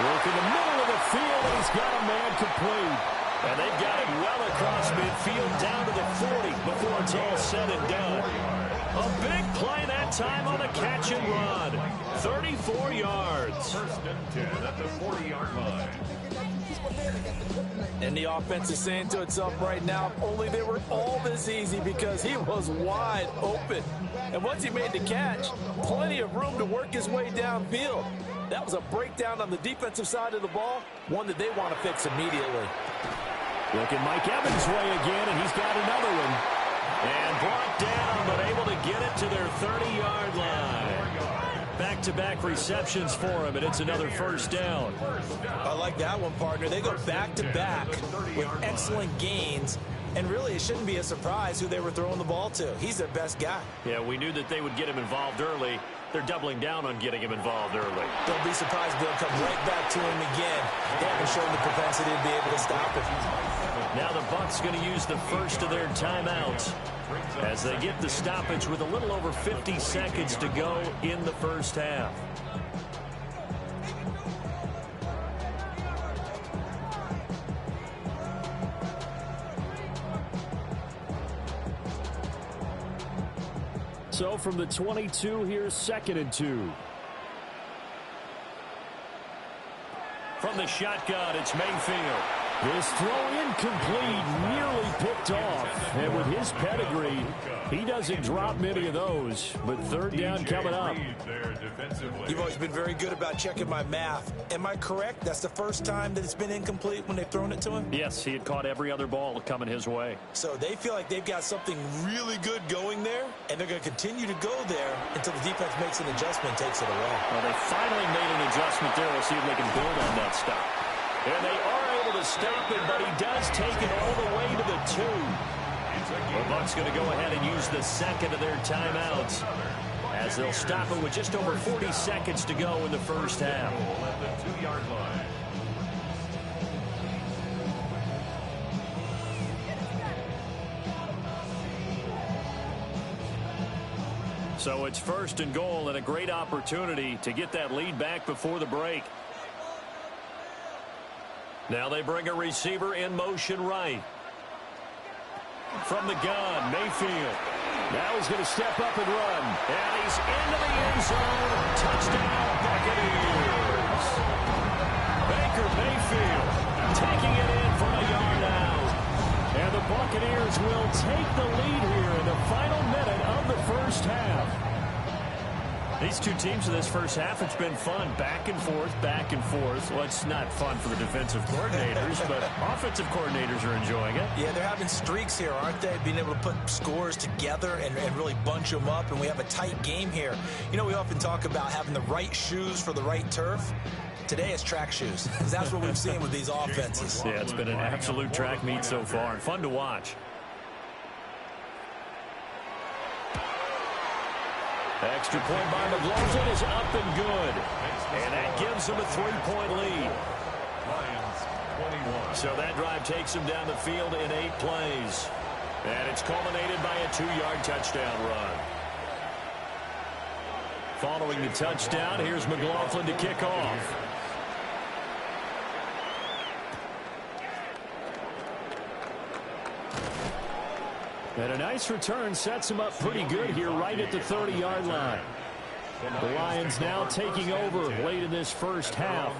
Work in the middle of the field, and he's got a man complete. And they've got it well across midfield down to the 40 before it's all said and done. A big play that time on the catch and run. 34 yards. 1st and 10 at the 40-yard line. And the offense is saying to itself right now, if only they were all this easy, because he was wide open. And once he made the catch, plenty of room to work his way downfield. That was a breakdown on the defensive side of the ball, one that they want to fix immediately. Looking Mike Evans' way again, and he's got another one. And brought down, but able to get it to their 30-yard line. Back-to-back receptions for him, and it's another 1st down. I like that one, partner. They go back-to-back with excellent gains. And really, it shouldn't be a surprise who they were throwing the ball to. He's their best guy. Yeah, we knew that they would get him involved early. They're doubling down on getting him involved early. Don't be surprised they'll come right back to him again. They haven't shown the propensity to be able to stop him. Now the Bucs going to use the first of their timeouts as they get the stoppage with a little over 50 seconds to go in the first half. So from the 22, here's 2nd and 2. From the shotgun, it's Mayfield. This throw incomplete, nearly picked off. And with his pedigree, he doesn't drop many of those. But third down coming up. You've always been very good about checking my math. Am I correct? That's the first time that it's been incomplete when they've thrown it to him? Yes, he had caught every other ball coming his way. So they feel like they've got something really good going there, and they're going to continue to go there until the defense makes an adjustment and takes it away. Well, they finally made an adjustment there. We'll see if they can build on that stop. And they are able to stop him, but he does take it all the way to the 2. The Bucs going to go ahead and use the second of their timeouts as they'll stop it with just over 40 seconds to go in the first half. At the 2-yard line. So it's first and goal and a great opportunity to get that lead back before the break. Now they bring a receiver in motion right. From the gun, Mayfield. Now he's going to step up and run. And he's into the end zone. Touchdown, Buccaneers. Baker Mayfield taking it in from a yard out. And the Buccaneers will take the lead here in the final minute of the first half. These two teams in this first half, it's been fun. Back and forth, back and forth. Well, it's not fun for the defensive coordinators, but offensive coordinators are enjoying it. Yeah, they're having streaks here, aren't they? Being able to put scores together and really bunch them up, and we have a tight game here. You know, we often talk about having the right shoes for the right turf. Today it's track shoes, because that's what we've seen with these offenses. Yeah, it's been an absolute track meet so far, and fun to watch. Extra point by McLaughlin is up and good. And that gives them a 3-point lead. So that drive takes them down the field in 8 plays. And it's culminated by a 2-yard touchdown run. Following the touchdown, here's McLaughlin to kick off. And a nice return sets him up pretty good here right at the 30-yard line. The Lions now taking over late in this first half.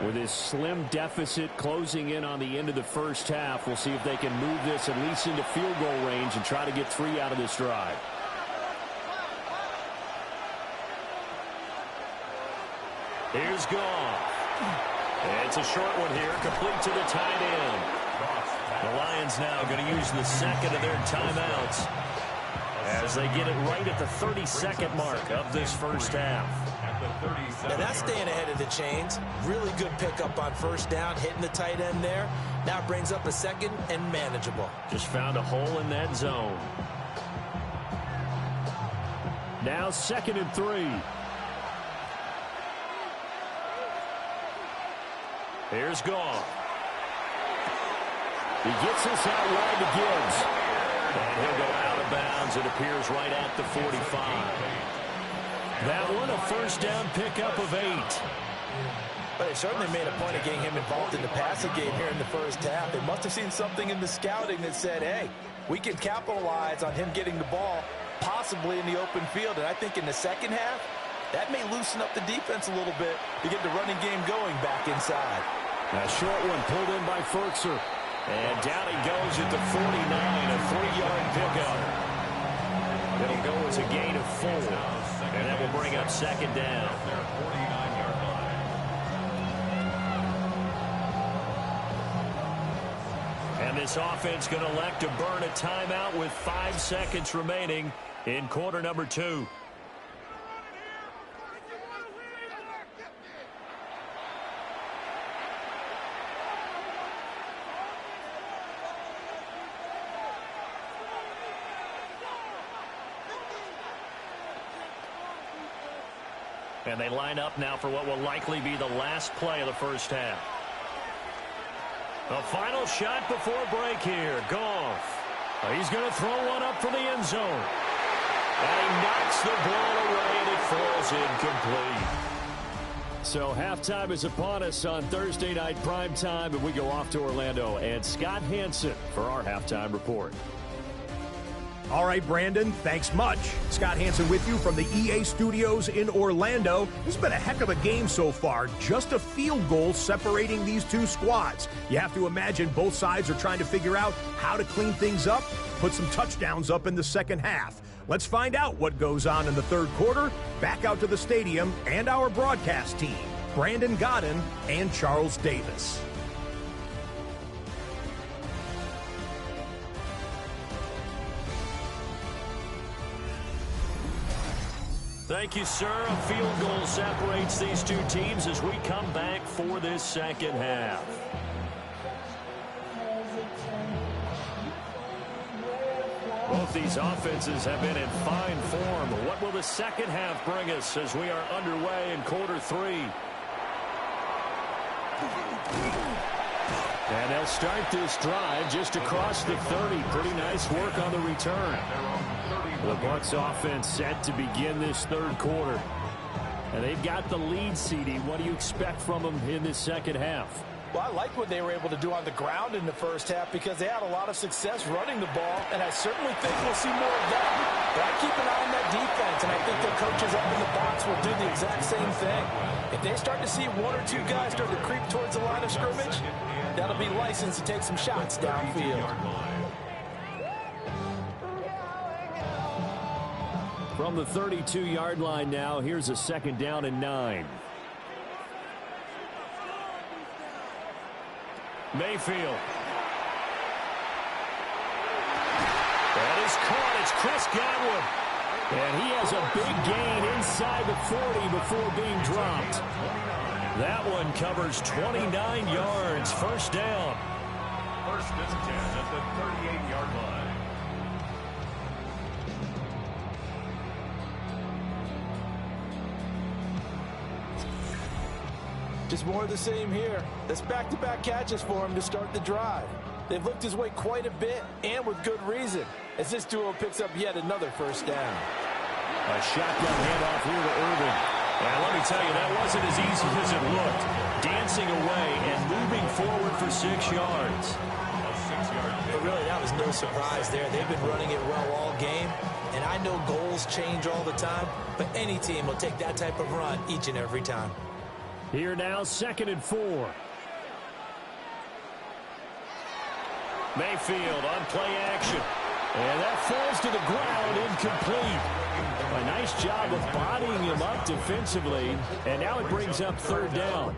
With this slim deficit closing in on the end of the first half, we'll see if they can move this at least into field goal range and try to get 3 out of this drive. Here's Goff. It's a short one here, complete to the tight end. The Lions now going to use the second of their timeouts as they get it right at the 32nd mark of this first half. Now that's staying ahead of the chains. Really good pickup on first down, hitting the tight end there. Now brings up a second and manageable. Just found a hole in that zone. Now 2nd and 3. Here's Goff. He gets this out wide to Gibbs. And he'll go out of bounds. It appears right at the 45. That one, a first down pickup of 8. But they certainly made a point of getting him involved in the passing game here in the first half. They must have seen something in the scouting that said, hey, we can capitalize on him getting the ball possibly in the open field. And I think in the second half, that may loosen up the defense a little bit to get the running game going back inside. A short one pulled in by Ferkser. And down he goes at the 49, a 3-yard pickup. It'll go as a gain of 4, and that will bring up 2nd down. And this offense going to elect to burn a timeout with 5 seconds remaining in quarter number 2. And they line up now for what will likely be the last play of the first half. A final shot before break here. Goff. He's going to throw one up for the end zone. And he knocks the ball away, and it falls incomplete. So halftime is upon us on Thursday night primetime, and we go off to Orlando. And Scott Hansen for our halftime report. All right, Brandon, thanks much. Scott Hansen with you from the EA Studios in Orlando. This has been a heck of a game so far. Just a field goal separating these two squads. You have to imagine both sides are trying to figure out how to clean things up, put some touchdowns up in the second half. Let's find out what goes on in the third quarter. Back out to the stadium and our broadcast team, Brandon Godden and Charles Davis. Thank you, sir. A field goal separates these two teams as we come back for this second half. Both these offenses have been in fine form. What will the second half bring us as we are underway in quarter three? And they'll start this drive just across the 30. Pretty nice work on the return. The Bucs offense set to begin this third quarter. And they've got the lead, CD. What do you expect from them in this second half? Well, I like what they were able to do on the ground in the first half because they had a lot of success running the ball, and I certainly think we'll see more of that. But I keep an eye on that defense, and I think their coaches up in the box will do the exact same thing. If they start to see one or two guys start to creep towards the line of scrimmage, that'll be licensed to take some shots downfield. From the 32-yard line now, here's a second down and 9. Mayfield. That is caught. It's Chris Godwin. And he has a big gain inside the 40 before being dropped. That one covers 29 yards. First down. First and 10 at the 38-yard line. Just more of the same here. That's back-to-back catches for him to start the drive. They've looked his way quite a bit, and with good reason, as this duo picks up yet another first down. A shotgun handoff here to Irvin. And let me tell you, that wasn't as easy as it looked. Dancing away and moving forward for 6 yards. But really, that was no surprise there. They've been running it well all game, and I know goals change all the time, but any team will take that type of run each and every time. Here now, 2nd and 4. Mayfield on play action. And that falls to the ground, incomplete. A nice job of bodying him up defensively. And now it brings up third down.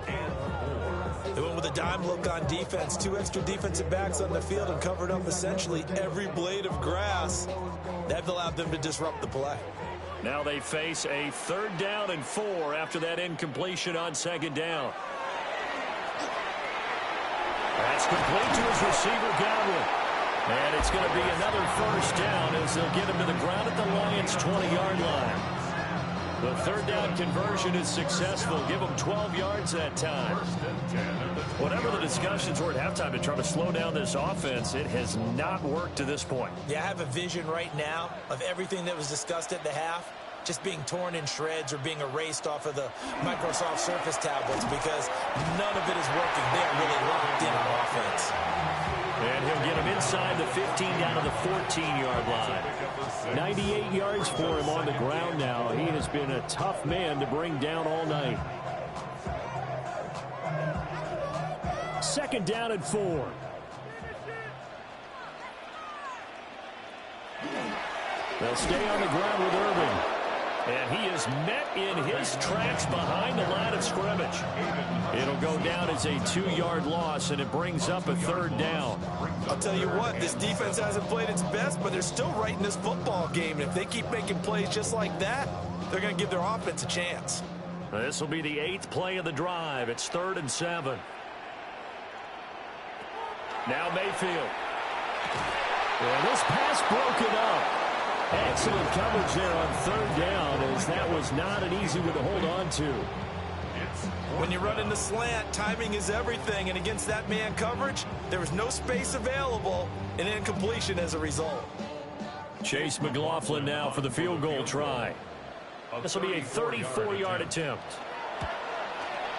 They went with a dime look on defense. 2 extra defensive backs on the field and covered up essentially every blade of grass. That allowed them to disrupt the play. Now they face a 3rd down and 4 after that incompletion on 2nd down. That's complete to his receiver, Godwin. And it's going to be another first down as they'll get him to the ground at the Lions' 20-yard line. The 3rd down conversion is successful. Give them 12 yards that time. Whatever the discussions were at halftime to try to slow down this offense, it has not worked to this point. Yeah, I have a vision right now of everything that was discussed at the half just being torn in shreds or being erased off of the Microsoft Surface tablets because none of it is working. They're really locked in on offense. And he'll get him inside the 15 down to the 14-yard line. 98 yards for him on the ground now. He has been a tough man to bring down all night. 2nd down and 4. They'll stay on the ground with Irvin. And he is met in his tracks behind the line of scrimmage. It'll go down as a 2-yard loss, and it brings up a 3rd down. I'll tell you what, this defense hasn't played its best, but they're still right in this football game. And if they keep making plays just like that, they're going to give their offense a chance. This will be the 8th play of the drive. It's 3rd and 7. Now Mayfield. And this pass broken up. Excellent coverage there on 3rd down, as that was not an easy one to hold on to. When you run in the slant, timing is everything, and against that man coverage, there was no space available, and incompletion as a result. Chase McLaughlin now for the field goal try. This will be a 34-yard attempt.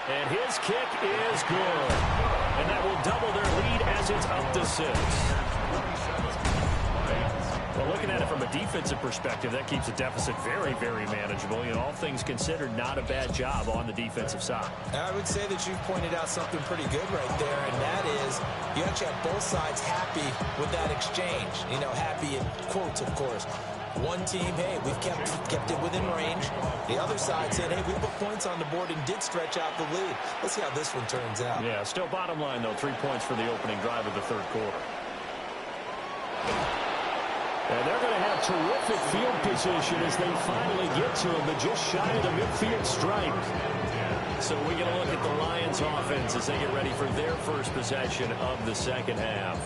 And his kick is good. And that will double their lead as it's up to 6. The looking at it from a defensive perspective, that keeps the deficit very, very manageable. You know, all things considered, not a bad job on the defensive side. I would say that you've pointed out something pretty good right there, and that is you actually have both sides happy with that exchange. You know, happy in quotes, of course. One team, hey, we've kept it within range. The other side said, hey, we put points on the board and did stretch out the lead. Let's see how this one turns out. Yeah, still bottom line, though, 3 points for the opening drive of the third quarter. And they're going to have terrific field position as they finally get to him, but just shy of the midfield stripe. So we get a look at the Lions offense as they get ready for their first possession of the second half.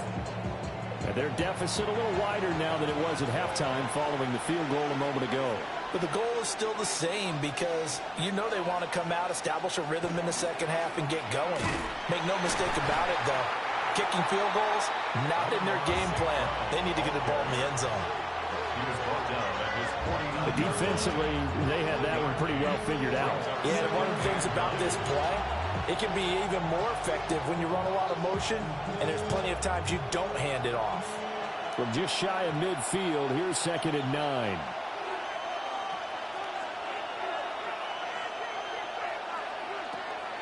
And their deficit a little wider now than it was at halftime following the field goal a moment ago. But the goal is still the same because you know they want to come out, establish a rhythm in the second half, and get going. Make no mistake about it, though. Kicking field goals, not in their game plan. They need to get the ball in the end zone. But defensively, they had that one pretty well figured out. Yeah, and one of the things about this play, it can be even more effective when you run a lot of motion, and there's plenty of times you don't hand it off. From just shy of midfield, here's 2nd and 9.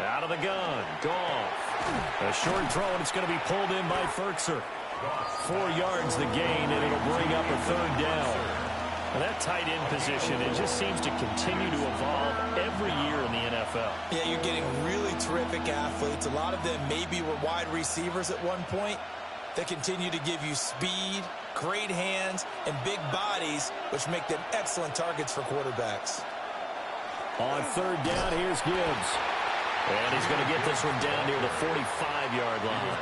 Out of the gun, Goff. A short throw, and it's going to be pulled in by Fertzer. 4 yards the gain, and it'll bring up a third down. Now that tight end position, it just seems to continue to evolve every year in the NFL. Yeah, you're getting really terrific athletes. A lot of them maybe were wide receivers at one point. They continue to give you speed, great hands, and big bodies, which make them excellent targets for quarterbacks. On third down, here's Gibbs. And he's going to get this one down near the 45-yard line.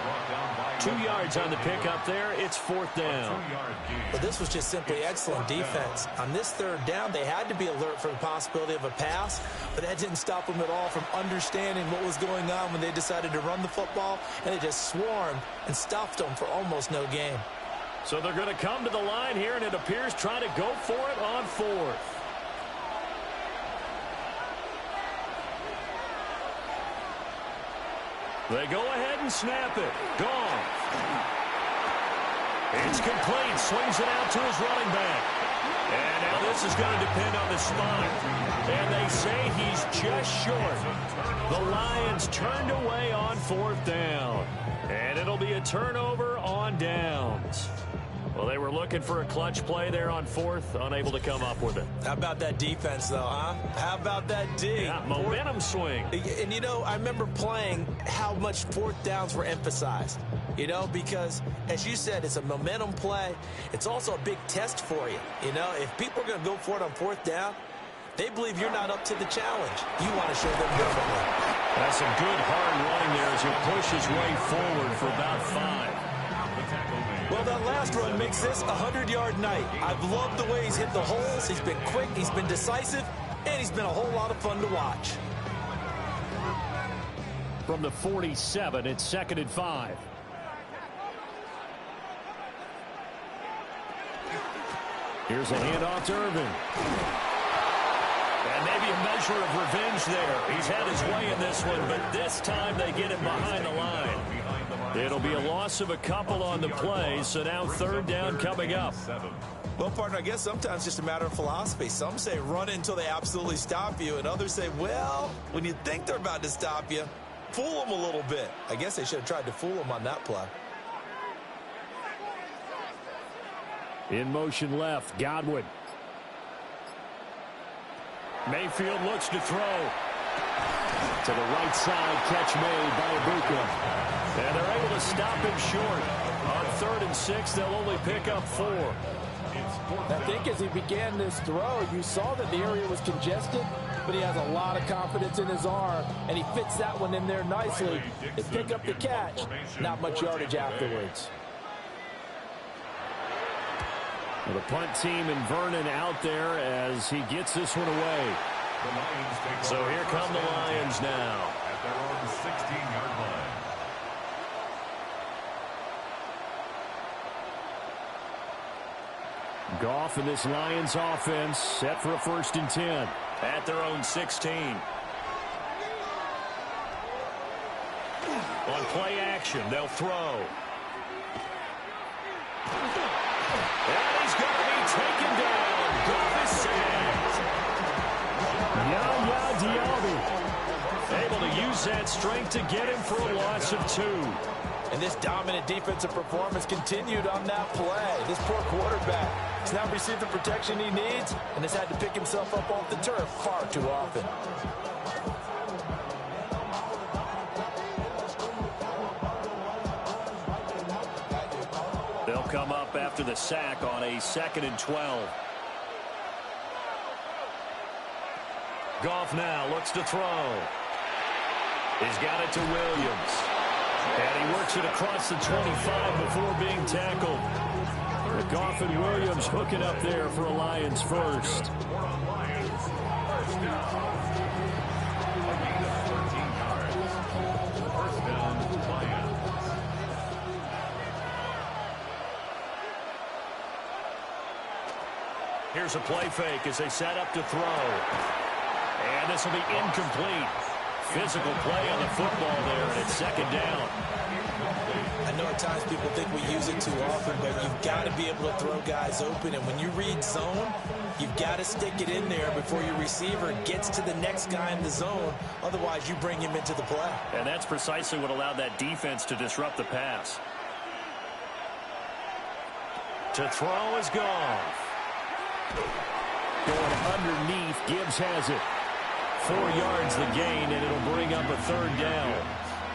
2 yards on the pickup there. It's 4th down. But this was just simply excellent defense. On this third down, they had to be alert for the possibility of a pass, but that didn't stop them at all from understanding what was going on when they decided to run the football, and they just swarmed and stopped them for almost no gain. So they're going to come to the line here, and it appears trying to go for it on 4th. They go ahead and snap it. Gone. It's complete. Swings it out to his running back. And now this is going to depend on the spot. And they say he's just short. The Lions turned away on 4th down. And it'll be a turnover on downs. Well, they were looking for a clutch play there on 4th, unable to come up with it. How about that defense, though, huh? How about that D? Yeah, momentum swing. And, you know, I remember playing how much 4th downs were emphasized, you know, because, as you said, it's a momentum play. It's also a big test for you, you know. If people are going to go for it on 4th down, they believe you're not up to the challenge. You want to show them differently. That's a good hard running there as he pushes way forward for about 5. Well, that last run makes this a 100-yard night. I've loved the way he's hit the holes. He's been quick, he's been decisive, and he's been a whole lot of fun to watch. From the 47, it's 2nd and 5. Here's a handoff to Irvin. And maybe a measure of revenge there. He's had his way in this one, but this time they get him behind the line. It'll be a loss of a couple on the play, so now 3rd down coming up. Well, partner, I guess sometimes it's just a matter of philosophy. Some say run until they absolutely stop you, and others say, well, when you think they're about to stop you, fool them a little bit. I guess they should have tried to fool them on that play. In motion left, Godwin. Mayfield looks to throw. To the right side, catch made by Ibuka. And they're able to stop him short. On 3rd and 6, they'll only pick up 4. I think as he began this throw, you saw that the area was congested, but he has a lot of confidence in his arm, and he fits that one in there nicely. They pick up the catch, not much yardage afterwards. Well, the punt team and Vernon out there as he gets this one away. So here come the Lions now at their own 16-yard line. Goff and this Lions offense set for a 1st and 10. At their own 16. On play action, they'll throw. And he's going to be Diaby. Able to use that strength to get him for a loss of 2. And this dominant defensive performance continued on that play. This poor quarterback has now received the protection he needs and has had to pick himself up off the turf far too often. They'll come up after the sack on a 2nd and 12. Goff now looks to throw. He's got it to Williams. And he works it across the 25 before being tackled. Goff and Williams hooking up there for a Lions first. Here's a play fake as they set up to throw. And this will be incomplete. Physical play on the football there, and it's 2nd down. I know at times people think we use it too often, but you've got to be able to throw guys open. And when you read zone, you've got to stick it in there before your receiver gets to the next guy in the zone. Otherwise, you bring him into the play. And that's precisely what allowed that defense to disrupt the pass. To throw is Goff. Going underneath, Gibbs has it. 4 yards the gain, and it'll bring up a 3rd down.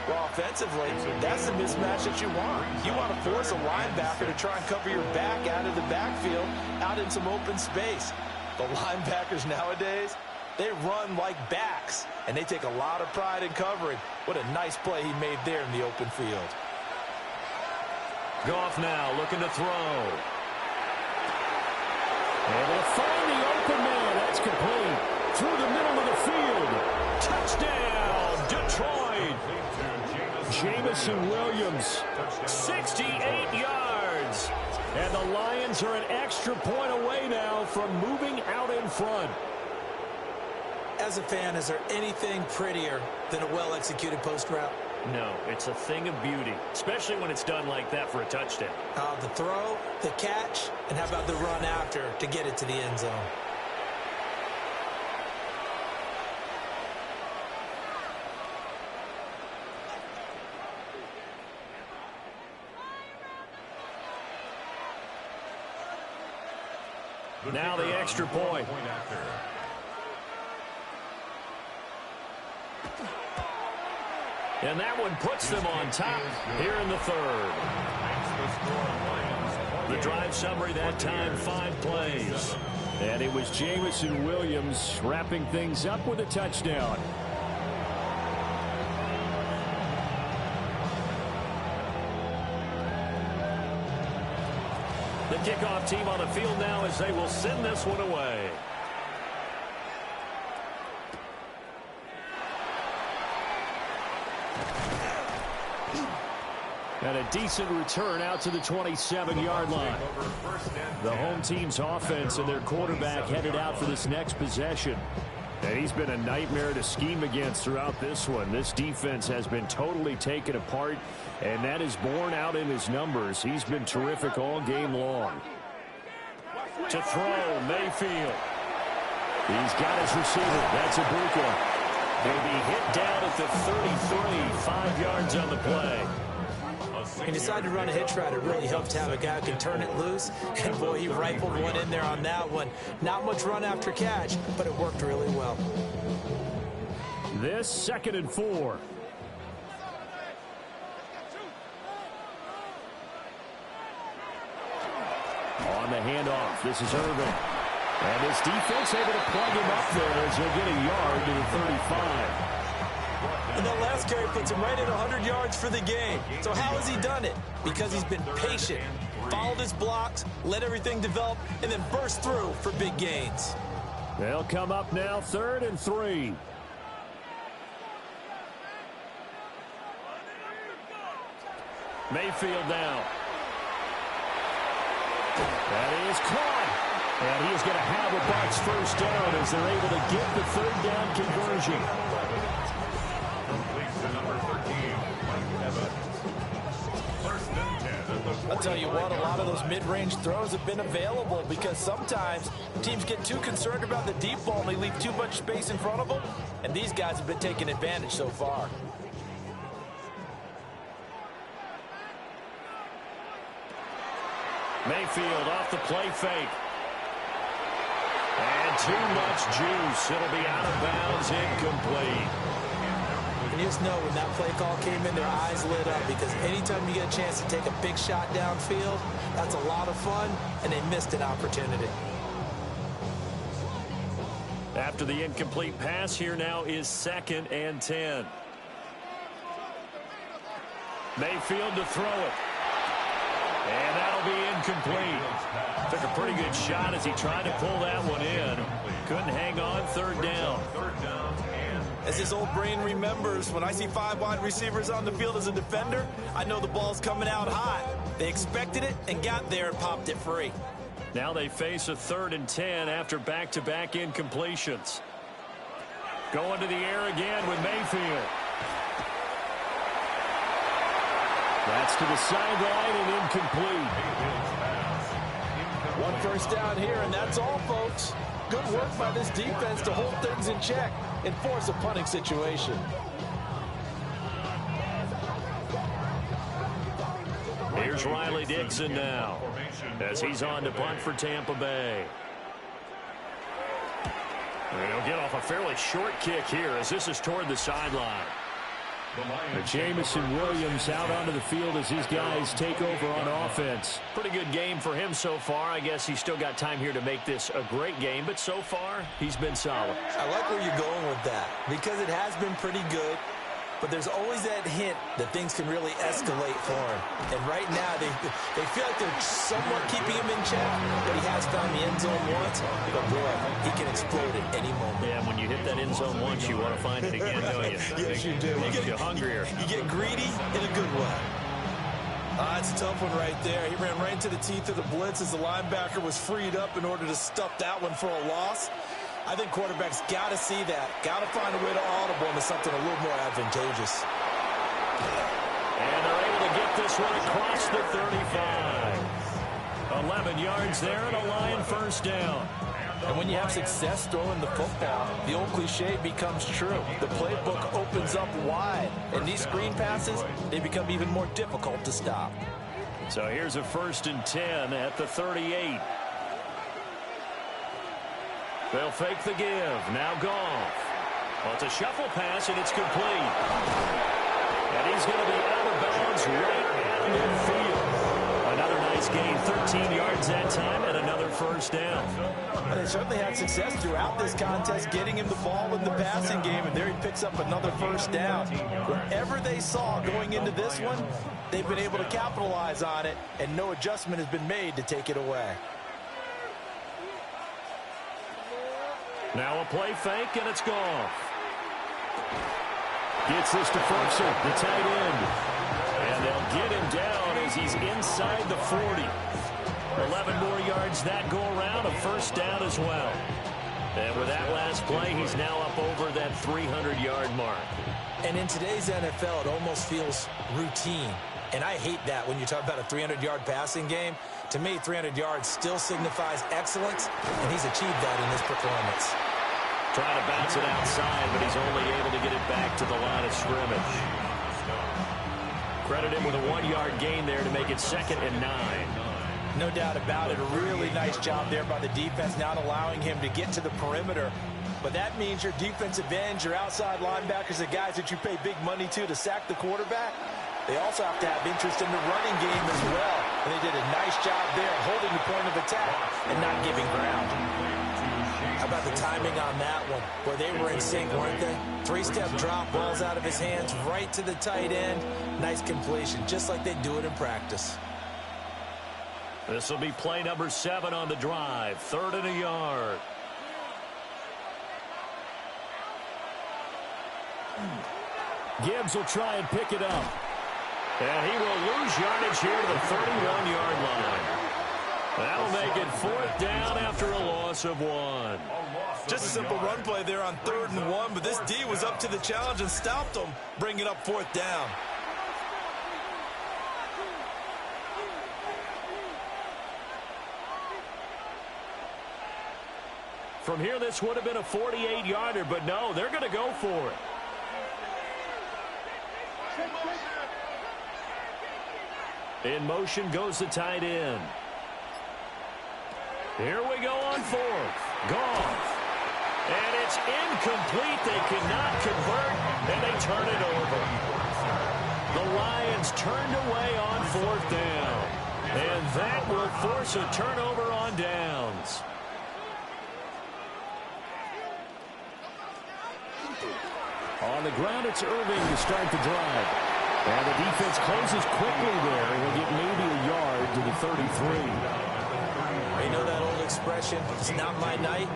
Well, offensively, that's the mismatch that you want. You want to force a linebacker to try and cover your back out of the backfield, out in some open space. The linebackers nowadays, they run like backs, and they take a lot of pride in covering. What a nice play he made there in the open field. Goff now looking to throw. Able to find the open man. That's complete. Through the middle of the field. Touchdown, Detroit. Jamison Williams, 68 yards. And the Lions are an extra point away now from moving out in front. As a fan, is there anything prettier than a well-executed post route? No, it's a thing of beauty, especially when it's done like that for a touchdown. The throw, the catch, and how about the run after to get it to the end zone? Now the extra point. And that one puts them on top here in the 3rd. The drive summary that time, 5 plays. And it was Jamison Williams wrapping things up with a touchdown. The kickoff team on the field now as they will send this one away. And a decent return out to the 27-yard line. The home team's offense and their quarterback headed out for this next possession. And he's been a nightmare to scheme against throughout this one. This defense has been totally taken apart, and that is borne out in his numbers. He's been terrific all game long. To throw, Mayfield. He's got his receiver. That's Ibuka. He'll be hit down at the 33, 5 yards on the play. He decided to run a hitch route. It really helped to have a guy who can turn it loose. And, boy, he rifled one in there on that one. Not much run after catch, but it worked really well. This 2nd and 4. On the handoff, this is Irvin. And his defense able to plug him up there as he'll get a yard to the 35. And that last carry puts him right at 100 yards for the game. So how has he done it? Because he's been patient, followed his blocks, let everything develop, and then burst through for big gains. They'll come up now 3rd and 3. Mayfield now. That is caught. And he is going to have a Bucs first down as they're able to get the 3rd down conversion. Completes to number 13, Mike Evans. 1st and 10. I'll tell you what, a lot of those mid-range throws have been available because sometimes teams get too concerned about the deep ball and they leave too much space in front of them, and these guys have been taking advantage so far. Mayfield off the play fake. And too much juice. It'll be out of bounds, incomplete. And you just know when that play call came in, their eyes lit up because anytime you get a chance to take a big shot downfield, that's a lot of fun, and they missed an opportunity. After the incomplete pass, here now is 2nd and 10. Mayfield to throw it. And that'll be incomplete. Took a pretty good shot as he tried to pull that one in. Couldn't hang on. 3rd down. As his old brain remembers, when I see 5 wide receivers on the field as a defender, I know the ball's coming out hot. They expected it and got there and popped it free. Now they face a 3rd and 10 after back-to-back incompletions. Going to the air again with Mayfield. That's to the sideline and incomplete. 1 first down here, and that's all, folks. Good work by this defense to hold things in check and force a punting situation. Here's Riley Dixon now as he's on to punt for Tampa Bay. And he'll get off a fairly short kick here as this is toward the sideline. Jamison Williams out onto the field as his guys take over on offense. Pretty good game for him so far. I guess he's still got time here to make this a great game, but so far he's been solid. I like where you're going with that because it has been pretty good, but there's always that hint that things can really escalate for him. And right now they feel like they're somewhat keeping him in check, but he has found the end zone once. But boy, he can explode at any moment. Yeah, when you hit that end zone once, you want to find it again, don't you? Yes, you do. Makes you hungrier. You get greedy in a good way. That's a tough one right there. He ran right into the teeth of the blitz as the linebacker was freed up in order to stuff that one for a loss. I think quarterbacks got to see that. Got to find a way to audible into something a little more advantageous. And they're able to get this one across the 35. 11 yards there and a Lion first down. And when you have success throwing the football, the old cliche becomes true. The playbook opens up wide. And these screen passes, they become even more difficult to stop. So here's a 1st and 10 at the 38. They'll fake the give. Now Goff. Well, it's a shuffle pass, and it's complete. And he's going to be out of bounds right at midfield. Another nice gain, 13 yards that time, and another first down. And they certainly had success throughout this contest, getting him the ball in the passing game, and there he picks up another first down. Wherever they saw going into this one, they've been able to capitalize on it, and no adjustment has been made to take it away. Now a play fake, and it's Goff. Gets this to Ferguson, the tight end. And they'll get him down as he's inside the 40. 11 more yards that go around, a first down as well. And with that last play, he's now up over that 300-yard mark. And in today's NFL, it almost feels routine. And I hate that when you talk about a 300-yard passing game. To me, 300 yards still signifies excellence, and he's achieved that in this performance. Trying to bounce it outside, but he's only able to get it back to the line of scrimmage. Credit him with a 1-yard gain there to make it 2nd and 9. No doubt about it. A really nice job there by the defense, not allowing him to get to the perimeter. But that means your defensive ends, your outside linebackers, the guys that you pay big money to sack the quarterback, they also have to have interest in the running game as well. And they did a nice job there holding the point of attack and not giving ground. How about the timing on that one, where they were in sync, weren't they? 3-step drop, balls out of his hands, right to the tight end. Nice completion, just like they do it in practice. This will be play number 7 on the drive. 3rd and a yard. Gibbs will try and pick it up. And he will lose yardage here to the 31-yard line. That'll make it 4th down after a loss of 1. Just a simple run play there on 3rd and 1, but this D was up to the challenge and stopped them, bringing up 4th down. From here, this would have been a 48-yarder, but no, they're going to go for it. In motion goes the tight end. Here we go on fourth. Goff. And it's incomplete. They cannot convert, and they turn it over. The Lions turned away on fourth down. And that will force a turnover on downs. On the ground, it's Irving to start the drive. And the defense closes quickly there, and will get maybe a yard to the 33. You know that old expression, it's not my night?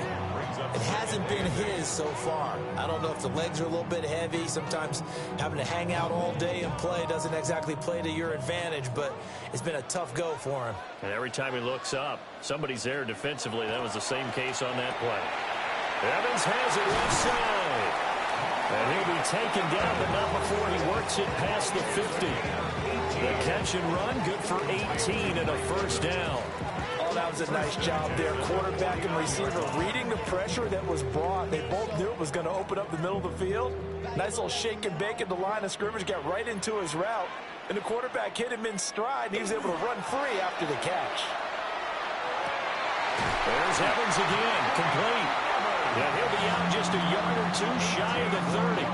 It hasn't been his so far. I don't know if the legs are a little bit heavy. Sometimes having to hang out all day and play doesn't exactly play to your advantage, but it's been a tough go for him. And every time he looks up, somebody's there defensively. That was the same case on that play. Evans has it left side. And he'll be taken down, but not before he works it past the 50. The catch and run, good for 18 and a first down. Oh, that was a nice job there. Quarterback and receiver reading the pressure that was brought. They both knew it was going to open up the middle of the field. Nice little shake and bake at the line of scrimmage, got right into his route. And the quarterback hit him in stride, and he was able to run free after the catch. There's Evans again, complete. Yeah, he'll be out just a yard or two shy of the 30.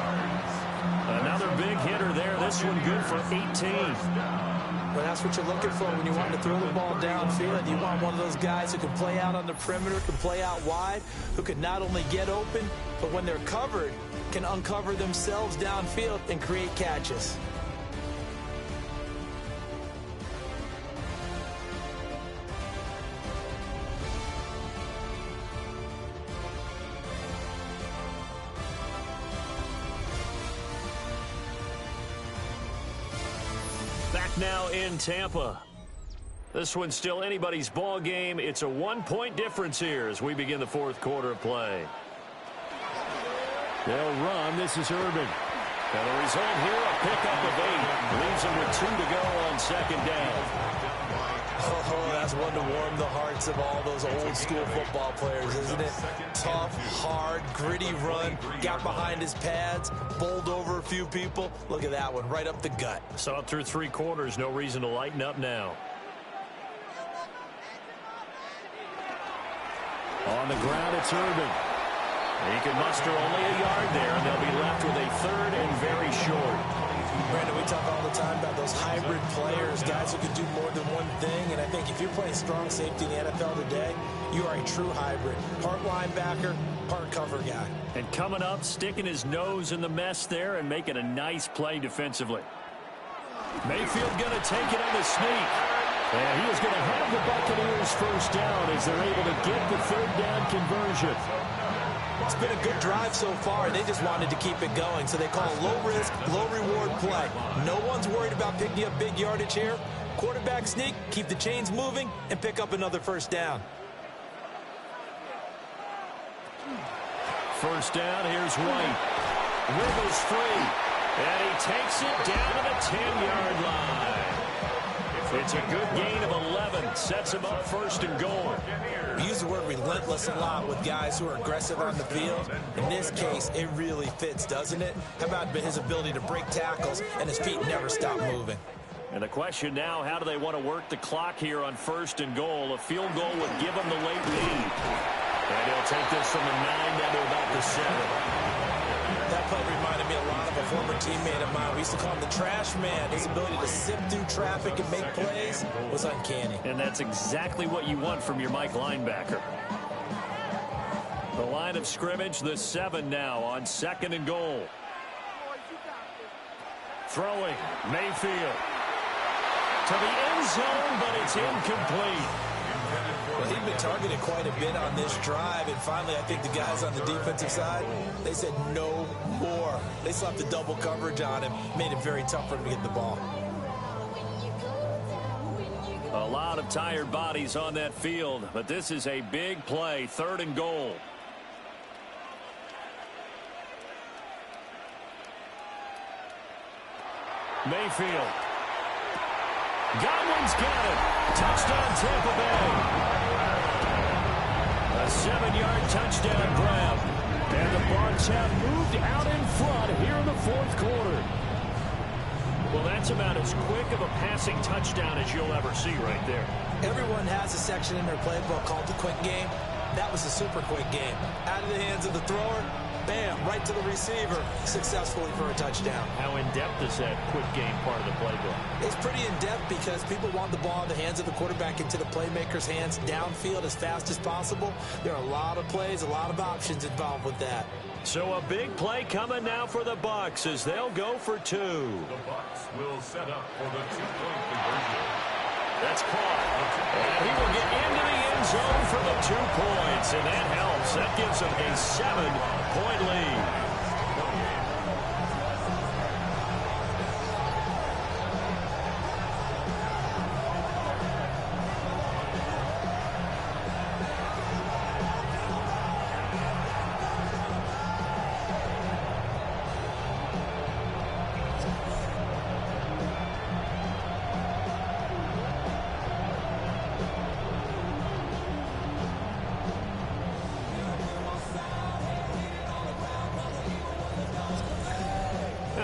Another big hitter there. This one good for 18. Well, that's what you're looking for when you want to throw the ball downfield. You want one of those guys who can play out on the perimeter, can play out wide, who can not only get open, but when they're covered, can uncover themselves downfield and create catches. Back now in Tampa. This one's still anybody's ball game. It's a one-point difference here as we begin the fourth quarter of play. They'll run. This is Irving. And the result here, a pickup of 8. Leaves them with 2 to go on second down. Oh, that's one to warm the hearts of all those old-school football players, isn't it? Tough, hard, gritty run, got behind his pads, bowled over a few people. Look at that one, right up the gut. Saw it through 3 quarters, no reason to lighten up now. On the ground, it's Irving. He can muster only a yard there, and they'll be left with a third and very short. Brandon, we talk all the time about those hybrid players, guys who can do more than one thing, and I think if you're playing strong safety in the NFL today, you are a true hybrid. Part linebacker, part cover guy. And coming up, sticking his nose in the mess there and making a nice play defensively. Mayfield going to take it on the sneak. And he is going to have the Buccaneers first down as they're able to get the third down conversion. It's been a good drive so far. They just wanted to keep it going, so they call a low-risk, low-reward play. No one's worried about picking up big yardage here. Quarterback sneak, keep the chains moving, and pick up another first down. First down, here's White. Wiggles free, and he takes it down to the 10-yard line. It's a good gain of 11. Sets him up first and goal. We use the word relentless a lot with guys who are aggressive on the field. In this case, it really fits, doesn't it? How about his ability to break tackles and his feet never stop moving? And the question now, how do they want to work the clock here on first and goal? A field goal would give them the late lead. And he'll take this from the 9 down to about the 7. That play reminded me a lot of a former teammate of mine. We used to call him the trash man. His ability to sift through traffic and make plays was uncanny. And that's exactly what you want from your Mike linebacker. The line of scrimmage, the 7 now on second and goal. Throwing, Mayfield. To the end zone, but it's incomplete. Well, he'd been targeted quite a bit on this drive, and finally I think the guys on the defensive side, they said no more. They slapped the double coverage on him, made it very tough for him to get the ball. A lot of tired bodies on that field, but this is a big play, third and goal. Mayfield. Godwin's got it. Touchdown, Tampa Bay. A 7-yard touchdown grab. And the Bucs have moved out in front here in the fourth quarter. Well, that's about as quick of a passing touchdown as you'll ever see right there. Everyone has a section in their playbook called the quick game. That was a super quick game. Out of the hands of the thrower, bam, right to the receiver, successfully for a touchdown. How in-depth is that quick game part of the playbook? It's pretty in-depth because people want the ball in the hands of the quarterback into the playmaker's hands downfield as fast as possible. There are a lot of plays, a lot of options involved with that. So a big play coming now for the Bucs as they'll go for 2. The Bucs will set up for the 2-point conversion. That's caught. And he will get into the end zone for the 2 points, and that helps. That gives him a 7-point lead.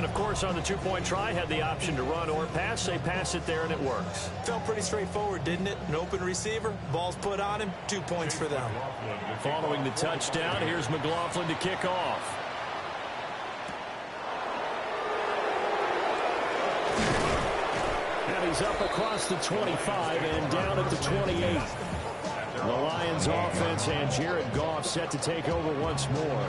Of course, on the 2-point try, had the option to run or pass. They pass it there, and it works. Felt pretty straightforward, didn't it? An open receiver, ball's put on him, 2 points for them. Following the touchdown, here's McLaughlin to kick off. And he's up across the 25 and down at the 28. The Lions offense and Jared Goff set to take over once more.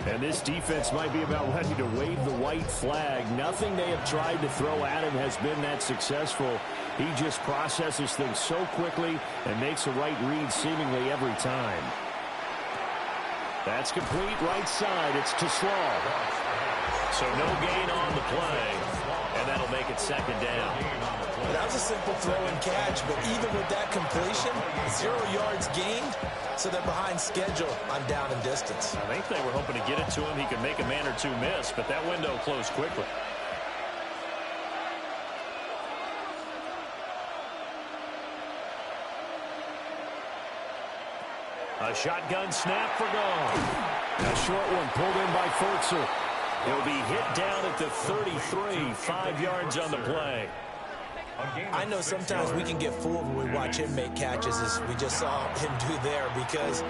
And this defense might be about ready to wave the white flag. Nothing they have tried to throw at him has been that successful. He just processes things so quickly and makes a right read seemingly every time. That's complete right side. It's to Slaw. So no gain on the play, and that'll make it second down. That was a simple throw and catch, but even with that completion, 0 yards gained, so they're behind schedule on down and distance. I think they were hoping to get it to him. He could make a man or two miss, but that window closed quickly. A shotgun snap for Goff. A short one pulled in by Furtzel. He'll be hit down at the 33, 5 yards on the play. I know sometimes we can get fooled when we watch him make catches, as we just saw him do there, because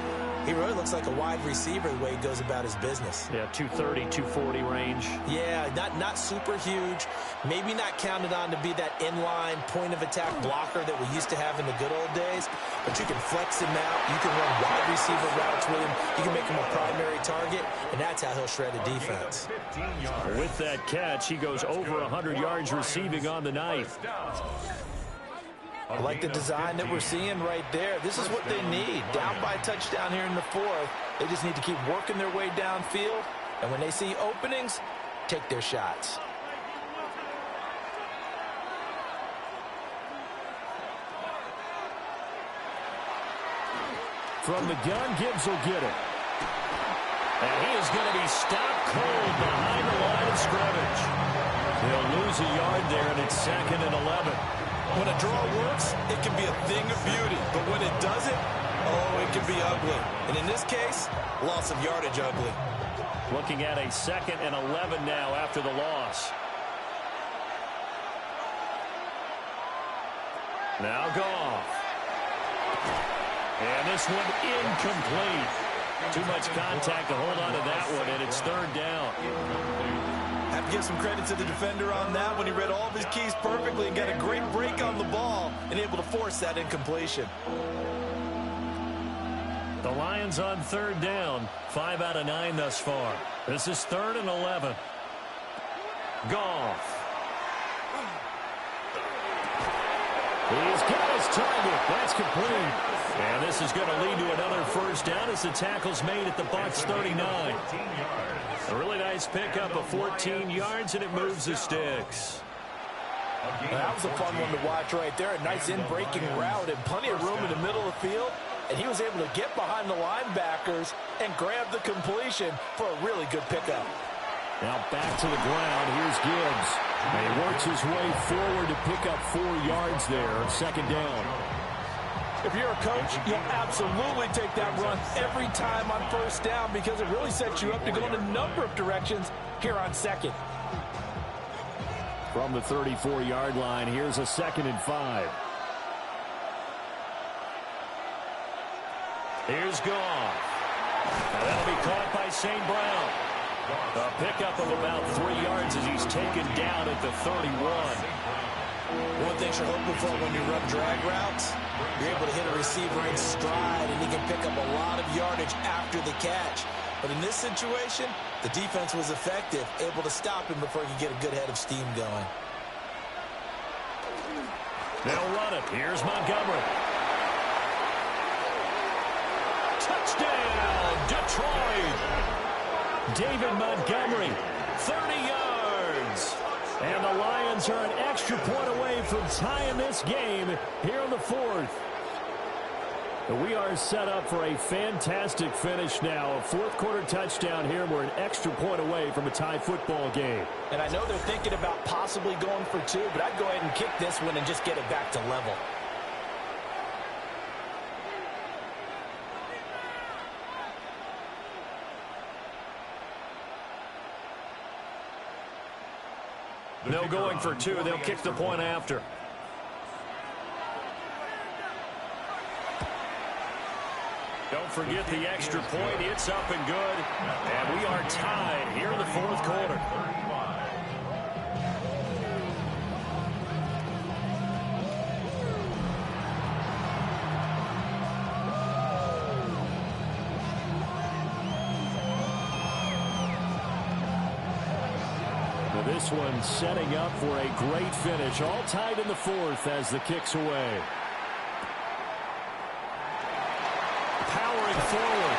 he really looks like a wide receiver the way he goes about his business. Yeah, 230, 240 range. Yeah, not super huge. Maybe not counted on to be that inline point-of-attack blocker that we used to have in the good old days, but you can flex him out. You can run wide receiver routes with him. You can make him a primary target, and that's how he'll shred a defense. With that catch, he goes over 100 yards receiving on the night. I like the design that we're seeing right there. This is what they need. Down by a touchdown here in the fourth. They just need to keep working their way downfield. And when they see openings, take their shots. From the gun, Gibbs will get it. And he is going to be stopped cold behind the line of scrimmage. He'll lose a yard there, and it's 2nd and 11. When a draw works, it can be a thing of beauty. But when it doesn't, oh, it can be ugly. And in this case, loss of yardage ugly. Looking at a 2nd and 11 now after the loss. Now Goff. And this one incomplete. Too much contact to hold on to that one, and it's 3rd down. Have to give some credit to the defender on that when he read all of his keys perfectly and got a great break on the ball and able to force that incompletion. The Lions on 3rd down, 5 out of 9 thus far. This is 3rd and 11. Goff. He's got his target. That's complete. And this is going to lead to another 1st down as the tackle's made at the Bucs 39. A really nice pickup of 14 yards, and it moves the sticks. That was a fun one to watch right there. A nice in-breaking route and plenty of room in the middle of the field. And he was able to get behind the linebackers and grab the completion for a really good pickup. Now back to the ground. Here's Gibbs. And he works his way forward to pick up 4 yards there. 2nd down. If you're a coach, you'll absolutely take that run every time on first down because it really sets you up to go in a number of directions here on second. From the 34-yard line, here's a 2nd and 5. Here's Goff. Now that'll be caught by St. Brown. A pickup of about 3 yards as he's taken down at the 31. One thing you're hoping for when you run drag routes, you're able to hit a receiver in stride, and he can pick up a lot of yardage after the catch. But in this situation, the defense was effective, able to stop him before he could get a good head of steam going. They'll run it. Here's Montgomery. Touchdown, Detroit! David Montgomery, 30 yards. And the Lions are an extra point away from tying this game here in the 4th. We are set up for a fantastic finish now. A 4th-quarter touchdown here. We're an extra point away from a tie football game. And I know they're thinking about possibly going for 2, but I'd go ahead and kick this one and just get it back to level. No going for 2. They'll kick the point after. Don't forget the extra point. It's up and good. And we are tied here in the 4th quarter. This one setting up for a great finish. All tied in the 4th as the kick's away. Powering forward.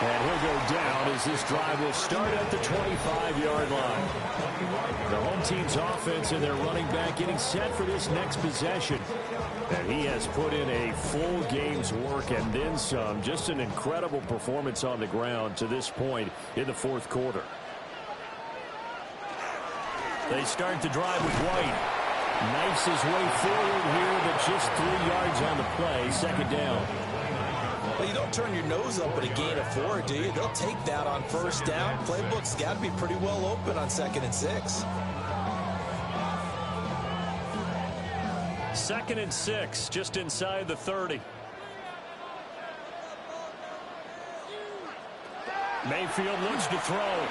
And he'll go down as this drive will start at the 25-yard line. The home team's offense and their running back getting set for this next possession. And he has put in a full game's work and then some. Just an incredible performance on the ground to this point in the 4th quarter. They start the drive with White. Knifes his way forward here, but just 3 yards on the play. 2nd down. Well, you don't turn your nose up at a gain of 4, do you? They'll take that on first down. Playbook's got to be pretty well open on 2nd and 6. 2nd and 6, just inside the 30. Mayfield looks to throw.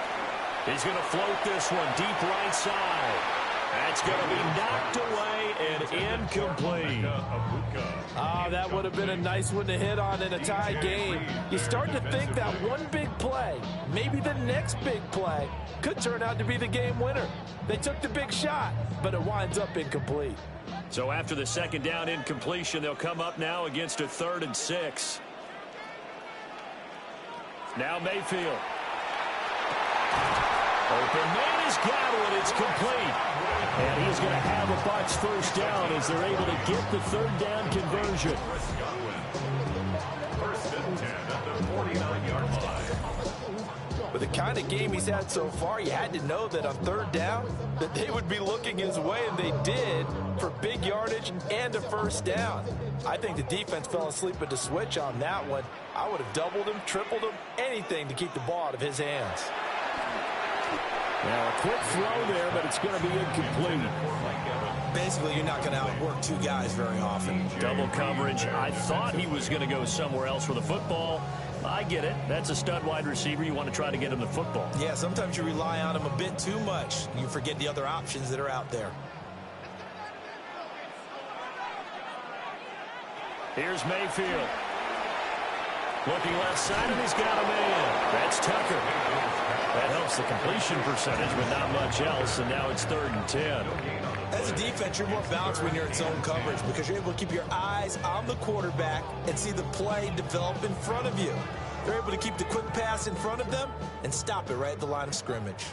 He's going to float this one deep right side. That's going to be knocked away and incomplete. That would have been a nice one to hit on in a tie game. You start to think that one big play, maybe the next big play, could turn out to be the game winner. They took the big shot, but it winds up incomplete. So after the 2nd down incompletion, they'll come up now against a 3rd and 6. Now Mayfield. Open man has got it. It's complete. And he's going to have a Bucs first down as they're able to get the 3rd down conversion. 1st and 10 at the 49-yard line. With the kind of game he's had so far, you had to know that on 3rd down that they would be looking his way, and they did, for big yardage and a first down. I think the defense fell asleep at the switch on that one. I would have doubled him, tripled him, anything to keep the ball out of his hands. Now a quick throw there, but it's going to be incomplete. Basically, you're not going to outwork 2 guys very often. Double coverage. I thought he was going to go somewhere else with the football. I get it. That's a stud wide receiver. You want to try to get him the football. Yeah, sometimes you rely on him a bit too much. You forget the other options that are out there. Here's Mayfield. Looking left side, and he's got a man. That's Tucker. That helps the completion percentage, but not much else, and now it's 3rd and 10. As a defense, you're more balanced when you're in zone coverage because you're able to keep your eyes on the quarterback and see the play develop in front of you. They're able to keep the quick pass in front of them and stop it right at the line of scrimmage.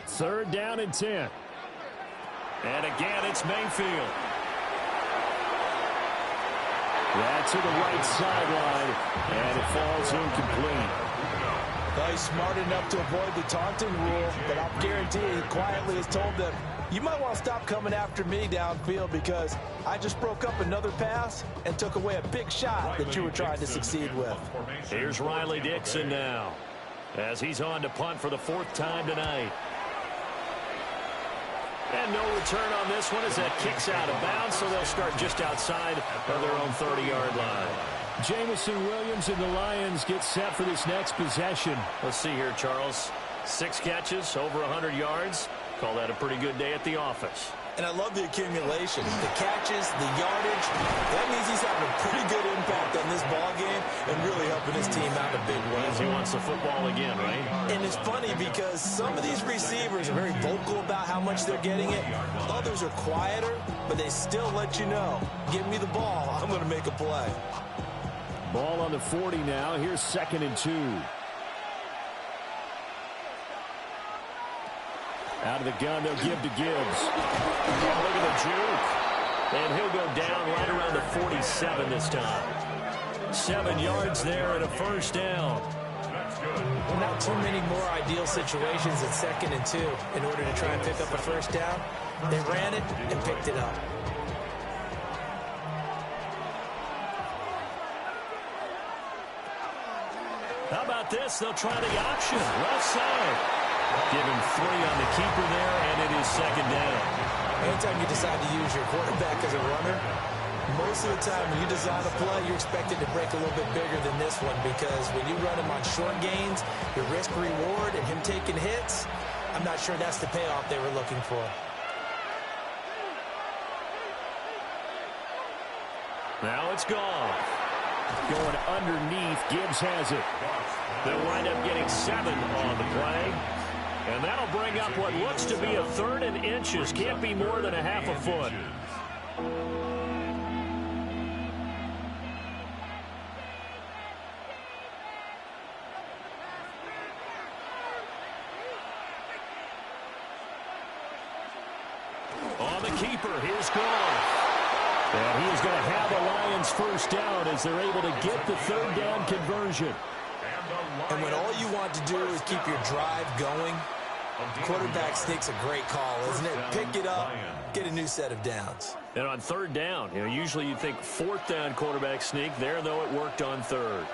3rd down and 10. And again, it's Mayfield. That's to the right sideline, and it falls incomplete. Well, he's smart enough to avoid the taunting rule, but I'll guarantee he quietly has told them, You might want to stop coming after me downfield because I just broke up another pass and took away a big shot that you were trying to succeed with. Here's Riley Dixon now as he's on to punt for the 4th time tonight. And no return on this one as that kicks out of bounds, so they'll start just outside of their own 30-yard line. Jamison Williams and the Lions get set for this next possession. Let's see here, Charles. 6 catches, over 100 yards. Call that a pretty good day at the office. And I love the accumulation, the catches, the yardage. That means he's having a pretty good impact on this ball game and really helping his team out in a big way. He wants the football again, right? And it's funny because some of these receivers are very vocal about how much they're getting it. Others are quieter, but they still let you know, give me the ball, I'm going to make a play. Ball on the 40 now. Here's 2nd and 2. Out of the gun, they'll give to Gibbs. Oh, look at the juke. And he'll go down right around the 47 this time. 7 yards there and a 1st down. Well, not too many more ideal situations at 2nd and 2 in order to try and pick up a 1st down. They ran it and picked it up. How about this? They'll try the option. Left side. Give him 3 on the keeper there, and it is 2nd down. Anytime you decide to use your quarterback as a runner, most of the time when you design a play, you're expected to break a little bit bigger than this one because when you run him on short gains, your risk-reward and him taking hits, I'm not sure that's the payoff they were looking for. Now it's gone. Going underneath, Gibbs has it. They'll wind up getting 7 on the play. And that'll bring up what looks to be a 3rd and inches. Can't be more than a half a foot. On the keeper, here's Goff. And he is going to have the Lions 1st down as they're able to get the 3rd down conversion. And when all you want to do is keep your drive going, quarterback sneak's a great call, isn't it? Pick it up, get a new set of downs. And on 3rd down, usually you'd think 4th down quarterback sneak. There, though, it worked on 3rd.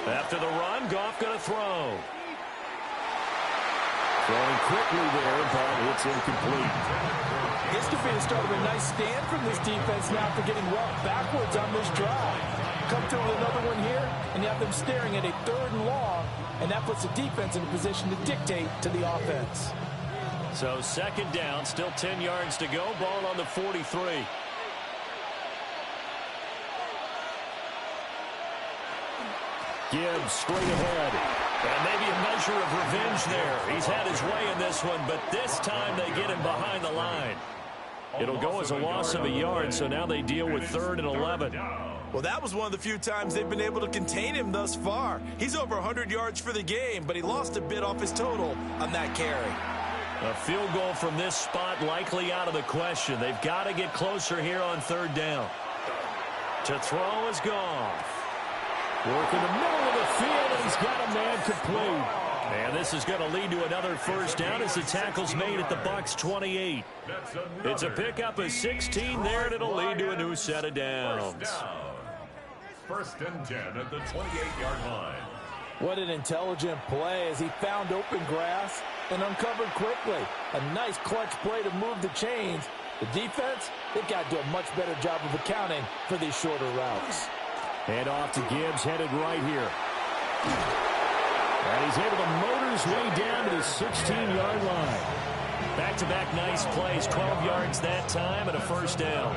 After the run, Goff going to throw. Throwing quickly there, but it's incomplete. This could be the start of a nice stand from this defense now for getting well backwards on this drive. Come through with another one here, and you have them staring at a 3rd and long, and that puts the defense in a position to dictate to the offense. So 2nd down, still 10 yards to go. Ball on the 43. Gibbs straight ahead. And maybe a measure of revenge there. He's had his way in this one, but this time they get him behind the line. It'll go as a loss of a yard, so now they deal with 3rd and 11. Well, that was one of the few times they've been able to contain him thus far. He's over 100 yards for the game, but he lost a bit off his total on that carry. A field goal from this spot likely out of the question. They've got to get closer here on 3rd down. To throw is Goff. Work in the middle of the field, and he's got a man complete. And this is going to lead to another 1st down as the tackle's made at the Bucs 28. It's a pickup of 16 there, and it'll lead to a new set of downs. 1st and 10 at the 28-yard line. What an intelligent play as he found open grass and uncovered quickly. A nice clutch play to move the chains. The defense, they've got to do a much better job of accounting for these shorter routes. Head off to Gibbs, headed right here. And he's able to motor his way down to the 16-yard line. Back-to-back nice plays, 12 yards that time and a 1st down.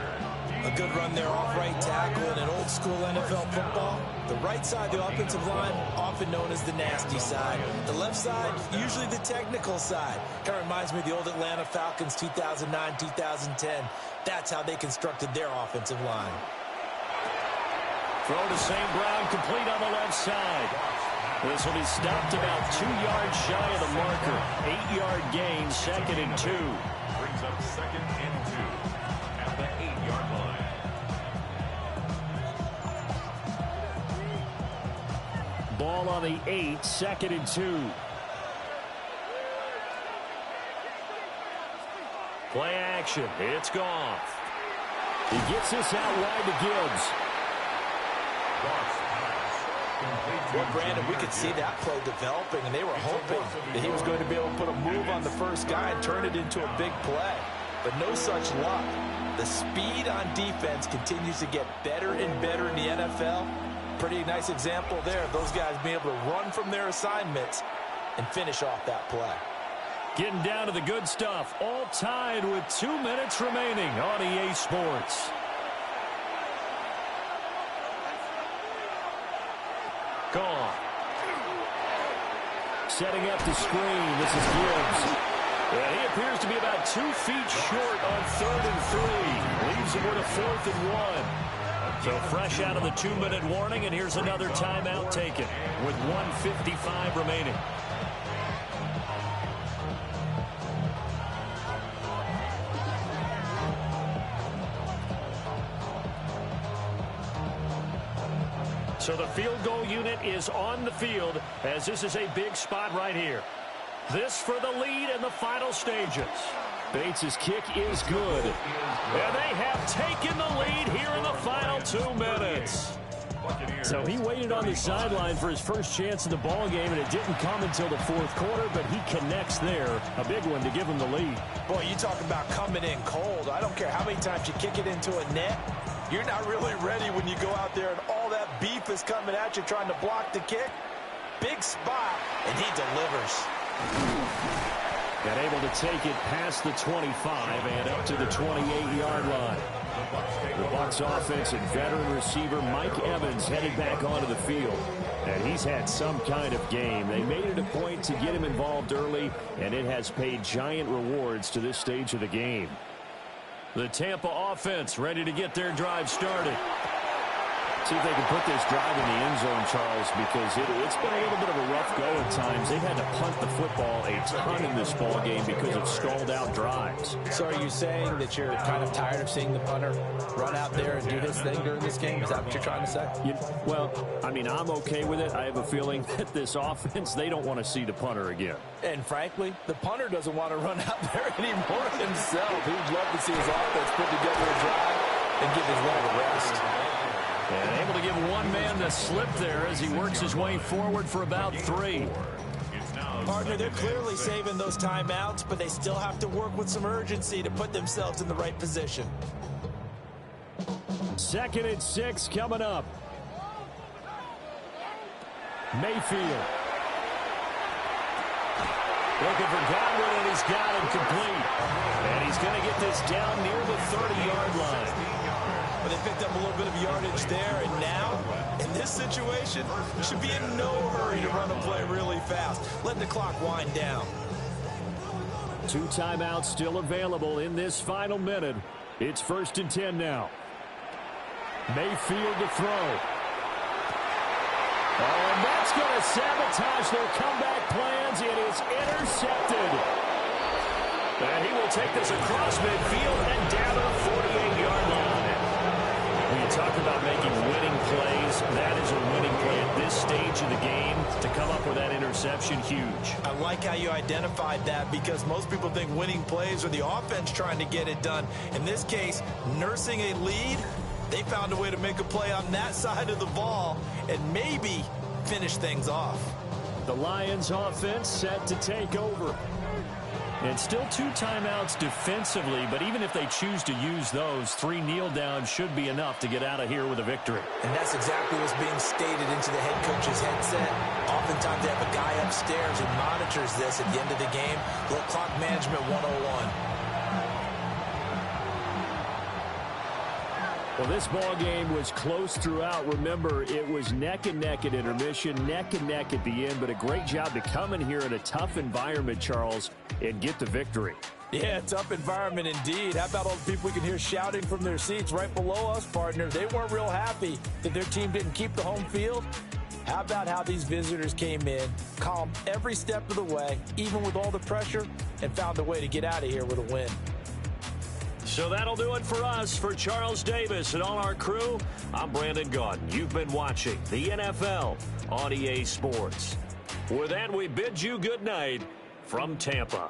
A good run there off right tackle in an old-school NFL football. The right side, the offensive line, often known as the nasty side. The left side, usually the technical side. Kind of reminds me of the old Atlanta Falcons 2009-2010. That's how they constructed their offensive line. Throw to St. Brown, complete on the left side. This will be stopped about 2 yards shy of the marker. 8-yard gain, 2nd and 2. Brings up 2nd and 2 at the 8-yard line. Ball on the 8, 2nd and 2. Play action. It's Goff. He gets this out wide to Gibbs. Well, Brandon, we could see that play developing, and they were hoping that he was going to be able to put a move on the first guy and turn it into a big play. But no such luck. The speed on defense continues to get better and better in the NFL. Pretty nice example there of those guys being able to run from their assignments and finish off that play. Getting down to the good stuff. All tied with 2 minutes remaining on EA Sports. Gone. Setting up the screen. This is Gibbs. And he appears to be about 2 feet short on 3rd and 3. Leaves him with a 4th and 1. So fresh out of the 2-minute warning, and here's another timeout taken with 1:55 remaining. So the field goal unit is on the field as this is a big spot right here. This for the lead in the final stages. Bates' kick is good. And they have taken the lead here in the final 2 minutes. So he waited on the sideline for his first chance in the ball game, and it didn't come until the 4th quarter, but he connects there. A big one to give him the lead. Boy, you talk about coming in cold. I don't care how many times you kick it into a net. You're not really ready when you go out there and all that beef is coming at you trying to block the kick. Big spot, and he delivers. And able to take it past the 25 and up to the 28-yard line. The Bucs offense and veteran receiver Mike Evans headed back onto the field. And he's had some kind of game. They made it a point to get him involved early, and it has paid giant rewards to this stage of the game. The Tampa offense ready to get their drive started. See if they can put this drive in the end zone, Charles, because it's been a little bit of a rough go at times. They've had to punt the football a ton in this ball game because of stalled out drives. So are you saying that you're kind of tired of seeing the punter run out there and do his thing during this game? Is that what you're trying to say? Well, I mean, I'm okay with it. I have a feeling that this offense, they don't want to see the punter again. And frankly, the punter doesn't want to run out there anymore himself. He would love to see his offense put together a drive and give his leg a rest. And able to give one man the slip there as he works his way forward for about 3. Partner, they're clearly saving those timeouts, but they still have to work with some urgency to put themselves in the right position. 2nd and 6 coming up. Mayfield. Looking for Godwin, and he's got him complete. And he's going to get this down near the 30-yard line. But they picked up a little bit of yardage there, and now, in this situation, should be in no hurry to run a play really fast. Let the clock wind down. 2 timeouts still available in this final minute. It's 1st and 10 now. Mayfield to throw. Oh, and that's going to sabotage their comeback plans. It is intercepted. And he will take this across midfield and down to the 48-yard line. When you talk about making winning plays, that is a winning play at this stage of the game. To come up with that interception, huge. I like how you identified that because most people think winning plays are the offense trying to get it done. In this case, nursing a lead, they found a way to make a play on that side of the ball and maybe finish things off. The Lions offense set to take over. And still 2 timeouts defensively, but even if they choose to use those, 3 kneel downs should be enough to get out of here with a victory. And that's exactly what's being stated into the head coach's headset. Oftentimes they have a guy upstairs who monitors this at the end of the game. Little clock management 101. Well, this ball game was close throughout. Remember, it was neck and neck at intermission, neck and neck at the end, but a great job to come in here in a tough environment, Charles, and get the victory. Yeah, tough environment indeed. How about all the people we can hear shouting from their seats right below us, partner? They weren't real happy that their team didn't keep the home field. How about how these visitors came in, calm every step of the way, even with all the pressure, and found a way to get out of here with a win. So that'll do it for us. For Charles Davis and all our crew, I'm Brandon Gaudin. You've been watching the NFL on EA Sports. With that, we bid you good night from Tampa.